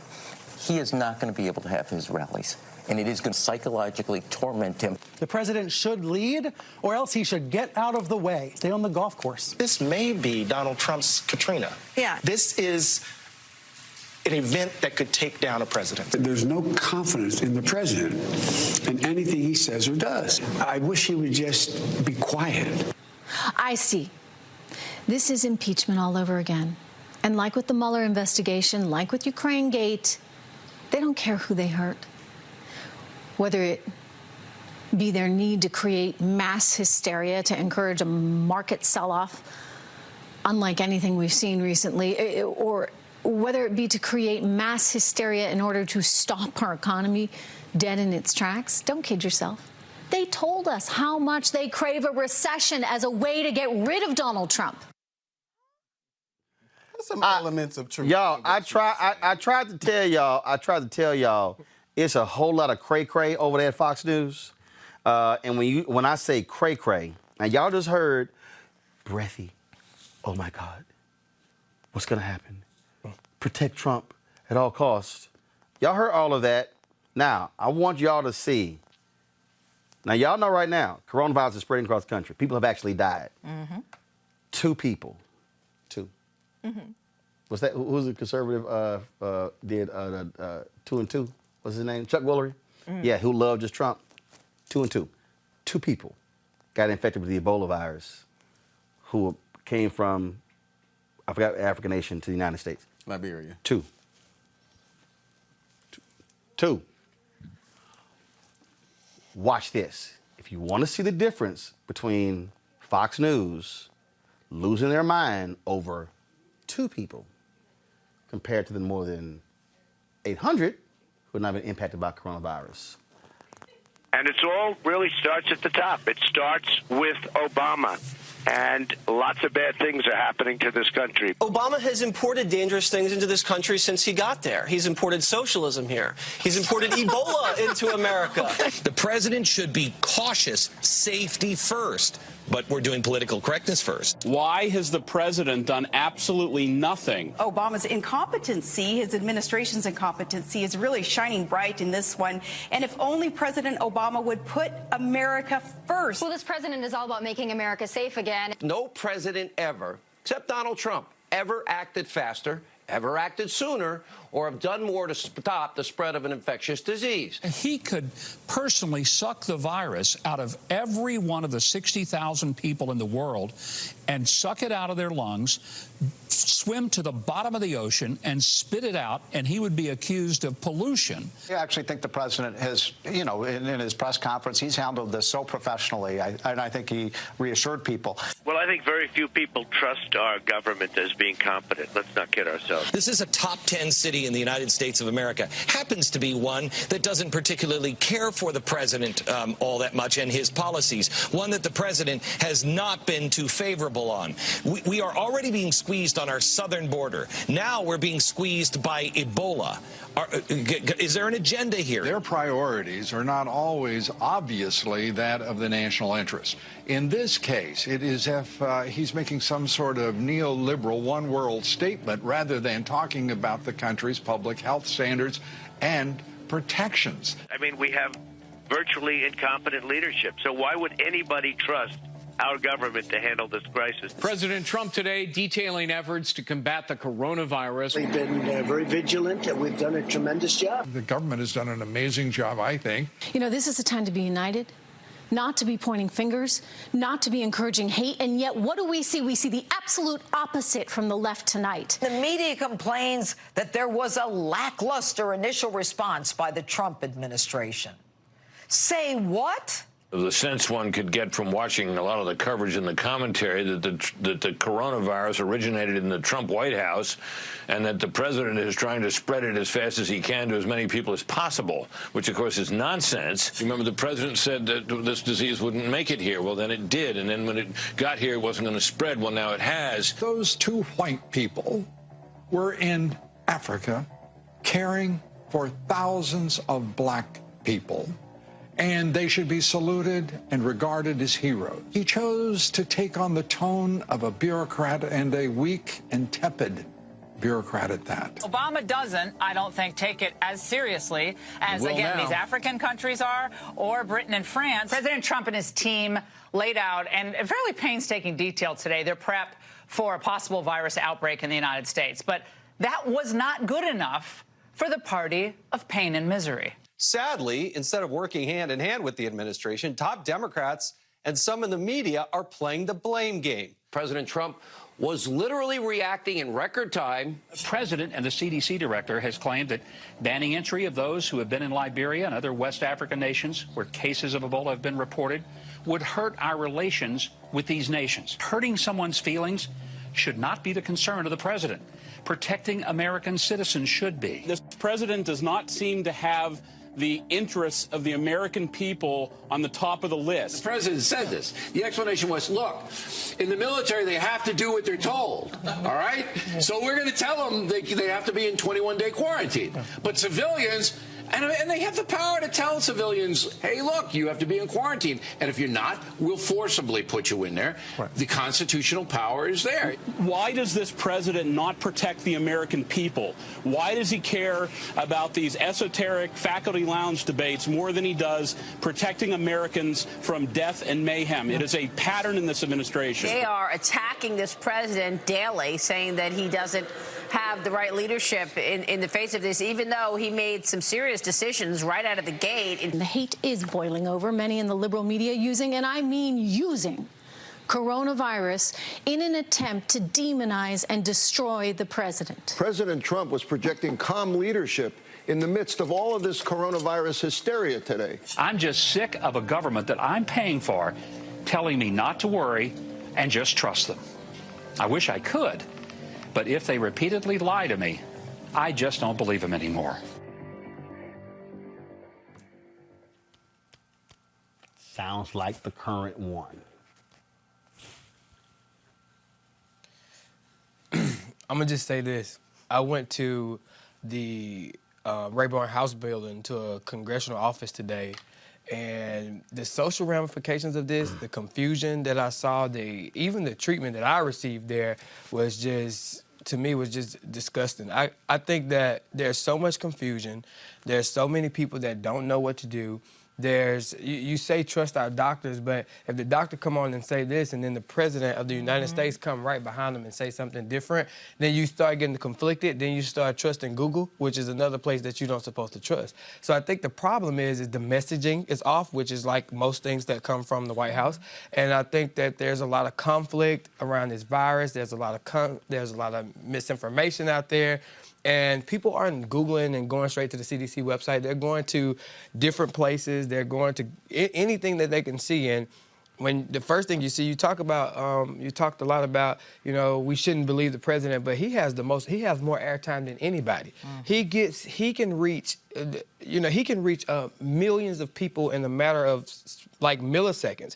He is not going to be able to have his rallies, and it is going to psychologically torment him. The president should lead, or else he should get out of the way. Stay on the golf course. This may be Donald Trump's Katrina. Yeah. This is an event that could take down a president. There's no confidence in the president in anything he says or does. I wish he would just be quiet. I see. This is impeachment all over again. And like with the Mueller investigation, like with Ukraine Gate, they don't care who they hurt. Whether it be their need to create mass hysteria to encourage a market sell-off, unlike anything we've seen recently, or whether it be to create mass hysteria in order to stop our economy dead in its tracks. Don't kid yourself. They told us how much they crave a recession as a way to get rid of Donald Trump. Some elements of truth. Y'all, I tried to tell y'all, it's a whole lot of cray-cray over there at Fox News. And when I say cray-cray, and y'all just heard breathy, oh my God, what's gonna happen? Protect Trump at all costs. Y'all heard all of that. Now, I want y'all to see. Now, y'all know right now, coronavirus is spreading across the country. People have actually died. 2 people. 2. What's that? Who's the conservative did 2 and 2? What's his name? Chuck Woolery? Yeah, who loved just Trump. 2 and 2. 2 people got infected with the Ebola virus who came from, I forgot, African nation to the United States. Liberia. 2. Watch this. if you want to see the difference between Fox News losing their mind over 2 people compared to the more than 800 who have not been impacted by coronavirus. And it's all really starts at the top. It starts with Obama. And lots of bad things are happening to this country. Obama has imported dangerous things into this country since he got there. He's imported socialism here. He's imported Ebola into America. The president should be cautious, safety first. But we're doing political correctness first. Why has the president done absolutely nothing? Obama's incompetency, his administration's incompetency, is really shining bright in this one. And if only President Obama would put America first. Well, this president is all about making America safe again. No president ever, except Donald Trump, ever acted faster, ever acted sooner, or have done more to stop the spread of an infectious disease. He could personally suck the virus out of every one of the 60,000 people in the world and suck it out of their lungs, swim to the bottom of the ocean and spit it out, and he would be accused of pollution. I actually think the president has, you know, in his press conference, he's handled this so professionally, and I think he reassured people. Well, I think very few people trust our government as being competent. Let's not kid ourselves. This is a top 10 city in the United States of America. Happens to be one that doesn't particularly care for the president all that much and his policies. One that the president has not been too favorable on. We are already being squeezed on our southern border. Now we're being squeezed by Ebola. Is there an agenda here? Their priorities are not always obviously that of the national interest. In this case, it is as if he's making some sort of neoliberal one-world statement rather than talking about the country's public health standards and protections. I mean, we have virtually incompetent leadership. So why would anybody trust our government to handle this crisis? President Trump today detailing efforts to combat the coronavirus. We've been very vigilant, and we've done a tremendous job. The government has done an amazing job, I think. You know, this is a time to be united, not to be pointing fingers, not to be encouraging hate, and yet what do we see? We see the absolute opposite from the left tonight. The media complains that there was a lackluster initial response by the Trump administration. Say what? The sense one could get from watching a lot of the coverage and the commentary that the coronavirus originated in the Trump White House and that the president is trying to spread it as fast as he can to as many people as possible, which, of course, is nonsense. Remember, the president said that this disease wouldn't make it here. Well, then it did. And then when it got here, it wasn't going to spread. Well, now it has. Those 2 white people were in Africa caring for thousands of black people. And they should be saluted and regarded as heroes. He chose to take on the tone of a bureaucrat, and a weak and tepid bureaucrat at that. Obama doesn't, I don't think, take it as seriously as, again, these African countries are, or Britain and France. President Trump and his team laid out, in fairly painstaking detail today, their prep for a possible virus outbreak in the United States. But that was not good enough for the party of pain and misery. Sadly, instead of working hand in hand with the administration, top Democrats and some in the media are playing the blame game. President Trump was literally reacting in record time. The president and the CDC director has claimed that banning entry of those who have been in Liberia and other West African nations where cases of Ebola have been reported would hurt our relations with these nations. Hurting someone's feelings should not be the concern of the president. Protecting American citizens should be. This president does not seem to have the interests of the American people on the top of the list. The president said this. The explanation was, look, in the military, they have to do what they're told, all right? So we're going to tell them they have to be in 21-day quarantine. But civilians, and they have the power to tell civilians, hey, look, you have to be in quarantine. And if you're not, we'll forcibly put you in there. Right. The constitutional power is there. Why does this president not protect the American people? Why does he care about these esoteric faculty lounge debates more than he does protecting Americans from death and mayhem? It is a pattern in this administration. They are attacking this president daily, saying that he doesn't have the right leadership in the face of this, even though he made some serious decisions right out of the gate. And the hate is boiling over, many in the liberal media using, and I mean using, coronavirus in an attempt to demonize and destroy the president. President Trump was projecting calm leadership in the midst of all of this coronavirus hysteria today. I'm just sick of a government that I'm paying for telling me not to worry and just trust them. I wish I could, but if they repeatedly lie to me, I just don't believe them anymore. Sounds like the current one. I'm going to just say this. I went to the Rayburn House building to a congressional office today, and the social ramifications of this, the confusion that I saw, even the treatment that I received there was just, to me, was just disgusting. I think that there's so much confusion. There's so many people that don't know what to do. You say trust our doctors, but if the doctor come on and say this and then the president of the United States come right behind them and say something different, then you start getting conflicted, then you start trusting Google, which is another place that you don't supposed to trust. So I think the problem is the messaging is off, which is like most things that come from the White House. And I think that there's a lot of conflict around this virus. There's a lot of misinformation out there. And people aren't Googling and going straight to the CDC website. They're going to different places. They're going to anything that they can see. And when the first thing you see, you talked a lot about, we shouldn't believe the president, but he has more airtime than anybody. He can reach millions of people in a matter of like milliseconds.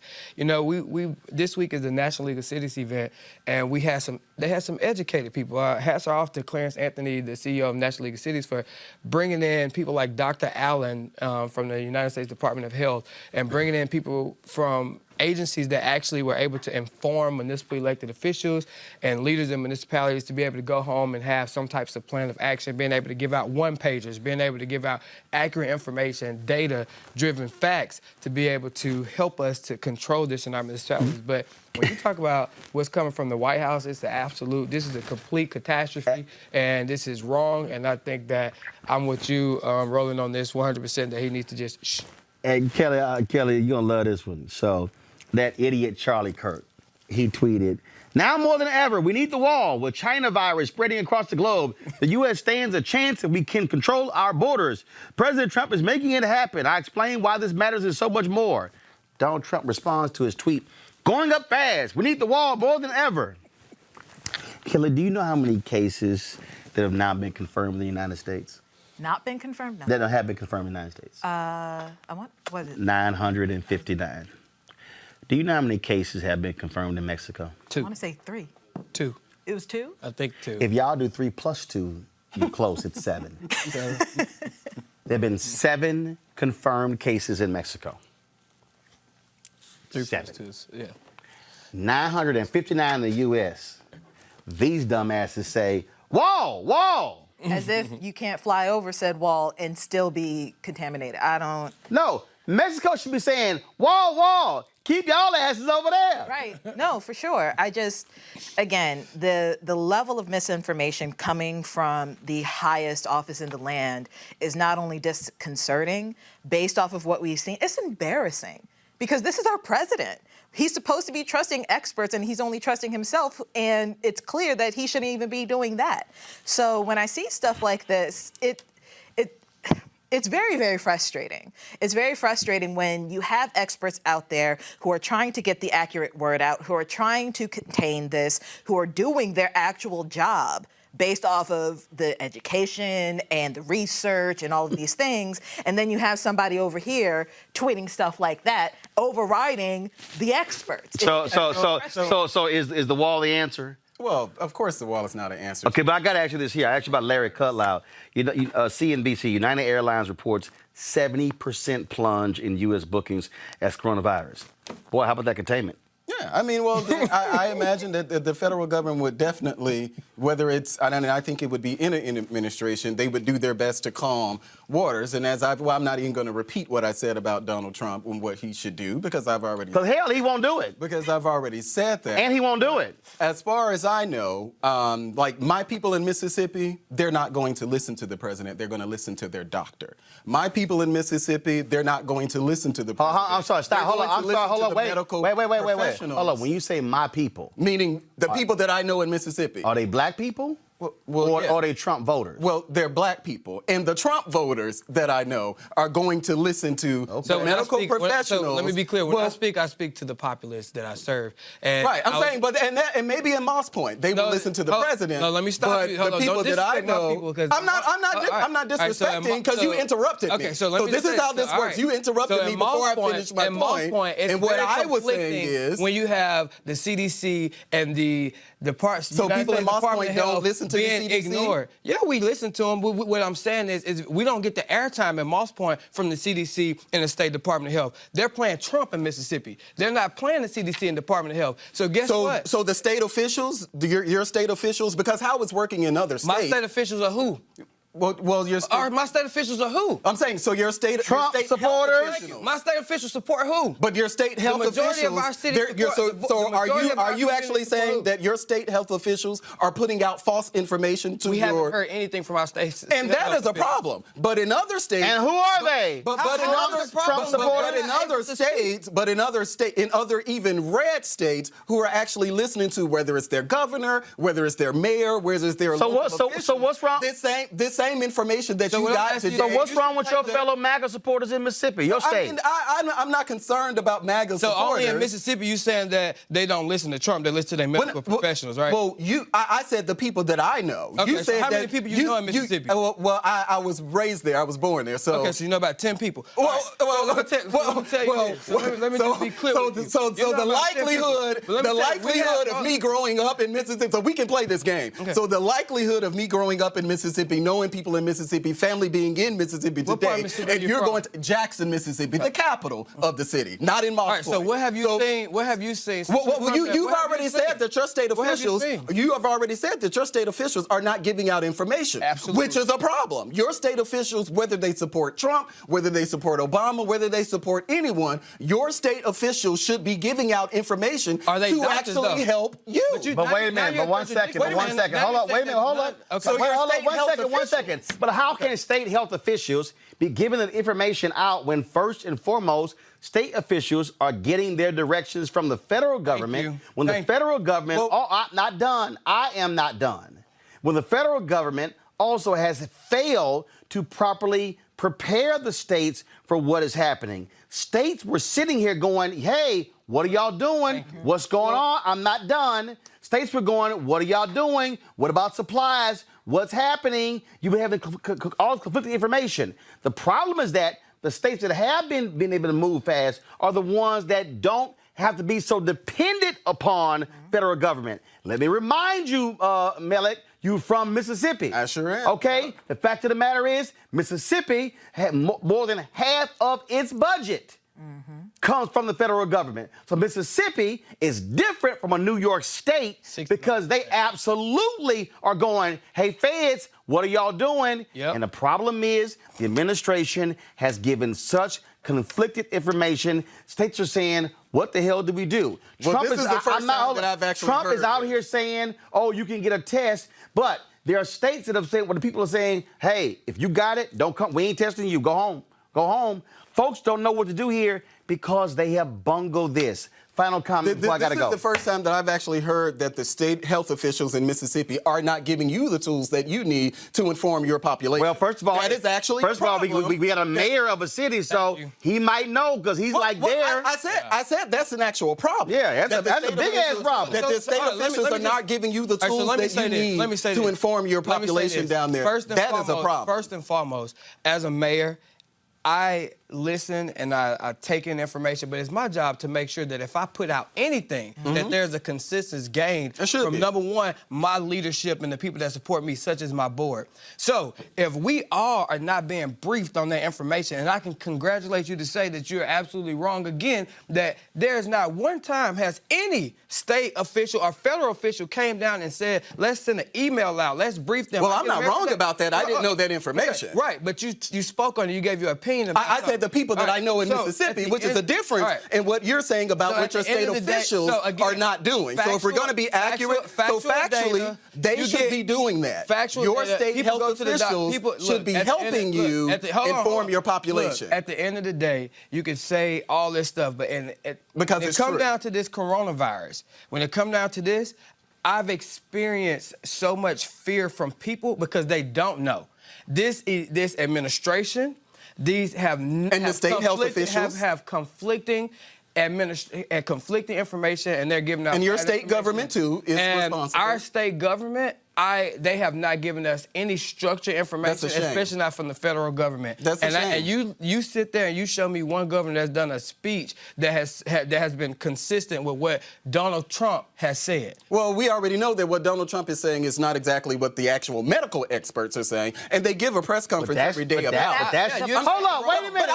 This week is the National League of Cities event, and they had some educated people. Hats are off to Clarence Anthony, the CEO of National League of Cities, for bringing in people like Dr. Allen from the United States Department of Health, and bringing in people from agencies that actually were able to inform municipal elected officials and leaders in municipalities to be able to go home and have some types of plan of action, being able to give out one-pagers, being able to give out accurate information, data-driven facts to be able to help us to control this in our municipalities. But when you talk about what's coming from the White House, this is a complete catastrophe, and this is wrong, and I think that I'm with you, Roland, on this 100%, that he needs to just shh. And Kelly, you're going to love this one. So that idiot Charlie Kirk, he tweeted, "Now more than ever, we need the wall. With China virus spreading across the globe, the U.S. stands a chance that we can control our borders. President Trump is making it happen. I explain why this matters and so much more." Donald Trump responds to his tweet, "Going up fast. We need the wall more than ever." Kelly, do you know how many cases that have now been confirmed in the United States? Not been confirmed? No. That have been confirmed in the United States? What is it? 959. Do you know how many cases have been confirmed in Mexico? 2. I want to say 3. 2. It was 2? I think 2. If y'all do 3 plus 2, you're close. It's 7. There have been 7 confirmed cases in Mexico. 3 7. plus 2, yeah. 959 in the U.S. These dumbasses say, wall, wall. As if you can't fly over said wall and still be contaminated. No, Mexico should be saying, wall, wall. Keep y'all asses over there. Right. No, for sure. Again, the level of misinformation coming from the highest office in the land is not only disconcerting, based off of what we've seen, it's embarrassing. Because this is our president. He's supposed to be trusting experts, and he's only trusting himself, and it's clear that he shouldn't even be doing that. So when I see stuff like this, it's very, very frustrating. It's very frustrating when you have experts out there who are trying to get the accurate word out, who are trying to contain this, who are doing their actual job based off of the education and the research and all of these things, and then you have somebody over here tweeting stuff like that, overriding the experts. So is the wall the answer? Well, of course the wall is not an answer. Okay, but I got to ask you this here. I asked you about Larry Kudlow. CNBC, United Airlines reports 70% plunge in U.S. bookings as coronavirus. Boy, how about that containment? Yeah, I mean, well, I imagine that the federal government would definitely, whether it's, and I think it would be in an administration, they would do their best to calm waters. And I'm not even going to repeat what I said about Donald Trump and what he should do, because I've already. Because hell, he won't do it. Because I've already said that. And he won't do it. As far as I know, like my people in Mississippi, they're not going to listen to the president. They're going to listen to their doctor. My people in Mississippi, they're not going to listen to the president. I'm sorry, stop. Hold on. I'm sorry. Hold on. Wait. professionals. Hold on, when you say my people. Meaning the people that I know in Mississippi. Are they black people? Well, or are they Trump voters? Well, they're black people. And the Trump voters that I know are going to listen to medical professionals. So let me be clear. When I speak to the populace that I serve. And right, I'm saying, and maybe in Moss Point, they will listen to the president. No, let me stop but you. the people that I know, I'm not disrespecting because you interrupted me. Okay, so this is how this works. You interrupted me before I finished my point. And what I was saying is, when you have the CDC and the parts, so people in Moss Point don't listen to the CDC? Ignored. Yeah, we listen to them. What I'm saying is we don't get the airtime in Moss Point from the CDC and the State Department of Health. They're playing Trump in Mississippi. They're not playing the CDC and Department of Health. So guess what? So the state officials, your state officials, because how it's working in other states. My state officials are who? Well, your state. My state officials are who? I'm saying, so your state Trump your state supporters. My state officials support who? But your state health officials. Of our city so are you actually saying that your state health officials are putting out false information to We haven't heard anything from our states. And that is a problem. But in other states. And who are they? But in other even red states who are actually listening to whether it's their governor, whether it's their mayor, whether it's their local officials. So what's wrong? This same information that you got today. So what's wrong with your fellow MAGA supporters in Mississippi, your state? I mean, I'm not concerned about MAGA supporters. So only in Mississippi you saying that they don't listen to Trump, they listen to their medical professionals, right? Well, I said the people that I know. Okay, you so said how many people you know in Mississippi? I was raised there. I was born there. So okay, so you know about 10 people. Let me just be clear with you. So the likelihood of me growing up in Mississippi, so we can play this game. Okay. So the likelihood of me growing up in Mississippi, knowing people in Mississippi, family being in Mississippi today, and you're going to Jackson, Mississippi, the capital of the city, not in Moss Point. All right, so what have you seen? What have you seen? Well, you've already said that your state officials. You have already said that your state officials are not giving out information, which is a problem. Your state officials, whether they support Trump, whether they support Obama, whether they support anyone, your state officials should be giving out information to actually help you. But wait a minute. But one second. Hold on. Wait a minute. Hold on. Okay. One second. But how can state health officials be giving the information out when first and foremost state officials are getting their directions from the federal government? When the federal government, I'm not done. I am not done. When the federal government also has failed to properly prepare the states for what is happening. States were sitting here going, hey, what are y'all doing? What's going on? I'm not done. States were going, what are y'all doing? What about supplies? What's happening? You've been having all conflicting information. The problem is that the states that have been able to move fast are the ones that don't have to be so dependent upon federal government. Let me remind you, Melik, you're from Mississippi. I sure am. Okay? The fact of the matter is, Mississippi had more than half of its budget comes from the federal government. So Mississippi is different from a New York state because they absolutely are going, hey, feds, what are y'all doing? And the problem is the administration has given such conflicted information. States are saying, what the hell do we do? Well, Trump is the first time that I've actually Trump heard is out here saying, oh, you can get a test, but there are states that have said, well, the people are saying, hey, if you got it, don't come. We ain't testing you. Go home. Go home. Folks don't know what to do here because they have bungled this. Final comment before I got to go. This is the first time that I've actually heard that the state health officials in Mississippi are not giving you the tools that you need to inform your population. Well, first of all, that is actually first of all, we got a mayor of a city, so he might know because he's there. I said that's an actual problem. Yeah, that's a big ass problem. That the state officials are not giving you the tools that you need to inform your population down there. That is a problem. First and foremost, as a mayor, I listen and I take in information, but it's my job to make sure that if I put out anything, that there's a consistency gained from, number one, my leadership and the people that support me, such as my board. So if we all are not being briefed on that information, and I can congratulate you to say that you're absolutely wrong again, that there's not one time has any state official or federal official came down and said, let's send an email out, let's brief them. Well, I'm not wrong about that. I didn't know that information. Right, but you spoke on it, you gave your opinion about I said said the people that I know in Mississippi, which is a difference in what you're saying about what your state officials are not doing. So if we're going to be accurate, factually, they should be doing that. Your state health officials should be helping you inform your population. Look, at the end of the day, you can say all this stuff, but because it comes down to this coronavirus. When it comes down to this, I've experienced so much fear from people because they don't know. This administration, these the state health officials have conflicting conflicting information, and they're giving out. And your state government too is responsible. Our state government, they have not given us any structured information, especially not from the federal government. That's a shame. And you sit there and you show me one governor that's done a speech that has been consistent with what Donald Trump has said. Well, we already know that what Donald Trump is saying is not exactly what the actual medical experts are saying, and they give a press conference every day about it. Hold on, wait a minute.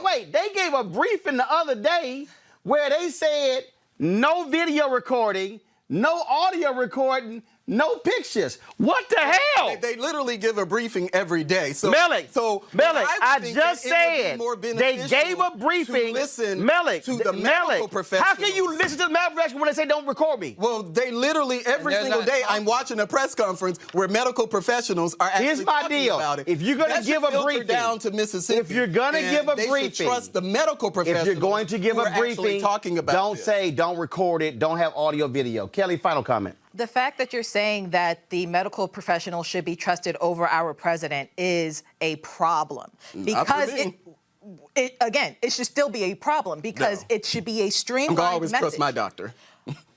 Wait. They gave a briefing the other day where they said no video recording, no audio recording, no pictures. What the hell? They literally give a briefing every day. So, Melik, I just said they gave a briefing. Melik, to the medical professionals. How can you listen to the medical professionals when they say don't record me? Well, they literally every single day I'm watching a press conference where medical professionals are actually talking about it. If you're going to give a briefing down to Mississippi, if you're going to give a briefing, they should trust the medical professionals. If you're going to give a briefing, don't say don't record it, don't have audio, video. Kelly, final comment. The fact that you're saying that the medical professionals should be trusted over our president is a problem. Because it should still be a problem because it should be a streamlined I'm going to always message. trust my doctor.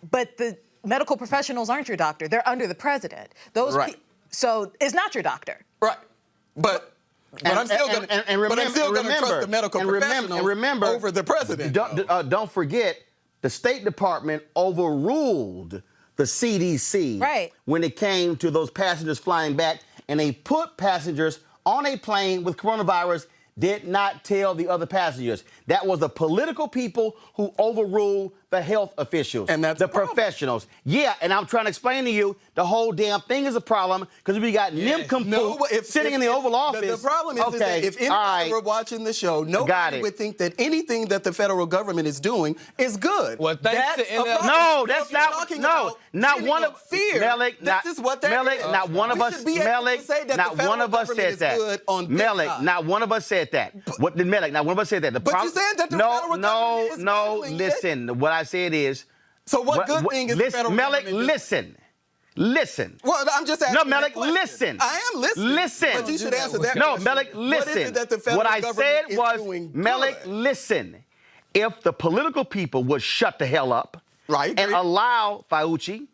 But the medical professionals aren't your doctor. They're under the president. So it's not your doctor. Right. But I'm still going to trust the medical professionals over the president. Don't forget, the State Department overruled the CDC when it came to those passengers flying back, and they put passengers on a plane with coronavirus, did not tell the other passengers. That was the political people who overruled the health officials. And that's the professionals. Yeah, and I'm trying to explain to you, the whole damn thing is a problem because we got nincompoop sitting in the Oval Office. The problem is that if anybody were watching the show, nobody would think that anything that the federal government is doing is good. Well, thanks to no, that's not. No, not one of fear. Melik, this is what that Melik, is. not one of us. Melik, not one of us said that. Melik, not one of us said that. What did Melik? Not one of us said that. But you said that the federal government is failing. Listen. What I said is. So what good thing is the federal government doing? Melik, listen. Well, I'm just asking. No, Melik, listen. I am listening. Listen. But you should answer that No, question. Melik, listen. What is it that the federal what I government said was, Melik, listen. If the political people would shut the hell up, and allow Fauci,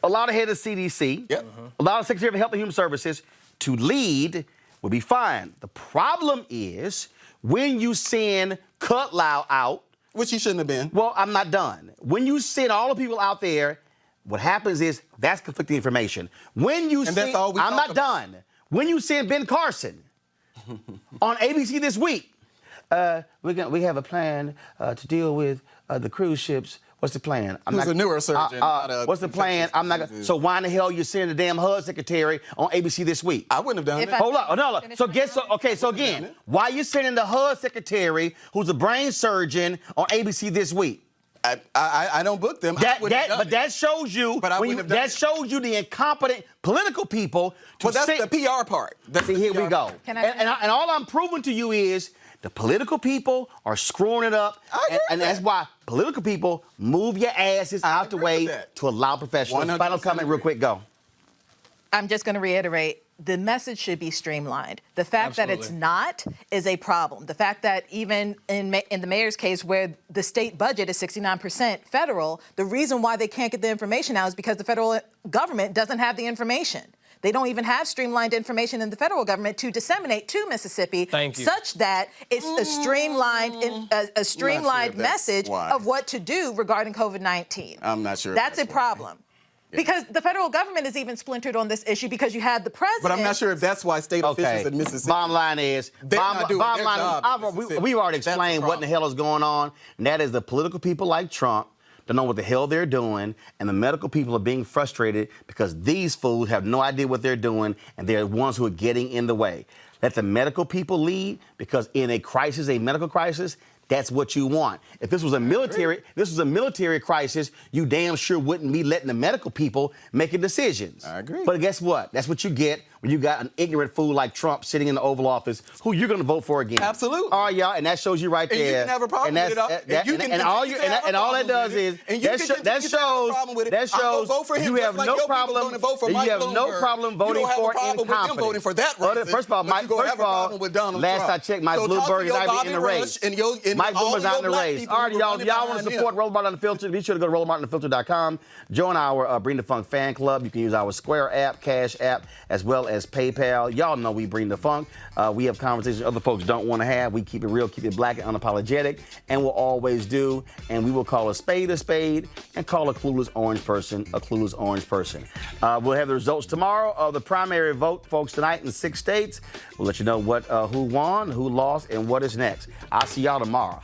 allow the head of CDC, allow the Secretary of Health and Human Services to lead, would be fine. The problem is when you send Cutlow out, which he shouldn't have been. Well, I'm not done. When you send all the people out there, what happens is that's conflicting information. When you send, that's all I'm not done. When you send Ben Carson on ABC this week, we have a plan to deal with the cruise ships. What's the plan? Who's a neurosurgeon? What's the plan? I'm not gonna. So why in the hell you send the damn HUD secretary on ABC this week? I wouldn't have done it. Hold on, no. So again, why you sending the HUD secretary, who's a brain surgeon, on ABC this week? I don't book them. But that shows you. That shows you the incompetent political people. Well, that's the PR part. Here we go. And all I'm proving to you is the political people are screwing it up, and that's why political people move your asses out the way to allow professionals. Final comment, real quick, go. I'm just going to reiterate, the message should be streamlined. The fact that it's not is a problem. The fact that even in the mayor's case where the state budget is 69% federal, the reason why they can't get the information out is because the federal government doesn't have the information. They don't even have streamlined information in the federal government to disseminate to Mississippi, such that it's a streamlined message of what to do regarding COVID-19. I'm not sure. That's a problem. Because the federal government is even splintered on this issue because you had the president. But I'm not sure if that's why state officials in Mississippi. Bottom line is, we've already explained what in the hell is going on, and that is the political people like Trump don't know what the hell they're doing, and the medical people are being frustrated because these fools have no idea what they're doing, and they're the ones who are getting in the way. Let the medical people lead, because in a crisis, a medical crisis, that's what you want. If this was a military crisis, you damn sure wouldn't be letting the medical people making decisions. I agree. But guess what? That's what you get when you got an ignorant fool like Trump sitting in the Oval Office, who you're going to vote for again. Absolutely. All right, y'all, and that shows you right And there. you can have a problem with it. And all that does is that shows you have no problem. You have no problem voting for incompetence. First of all, last I checked, Mike Bloomberg is not even in the race. Mike Bloomberg's not in the race. All right, y'all want to support Roland Martin Unfiltered? Be sure to go to RolandMartinUnfiltered.com. Join our Bring the Funk fan club. You can use our Square app, Cash app, as well as PayPal. Y'all know we bring the funk. We have conversations other folks don't want to have. We keep it real, keep it black and unapologetic, and we'll always do. And we will call a spade and call a clueless orange person a clueless orange person. We'll have the results tomorrow of the primary vote, folks, tonight in 6 states. We'll let you know who won, who lost, and what is next. I'll see y'all tomorrow.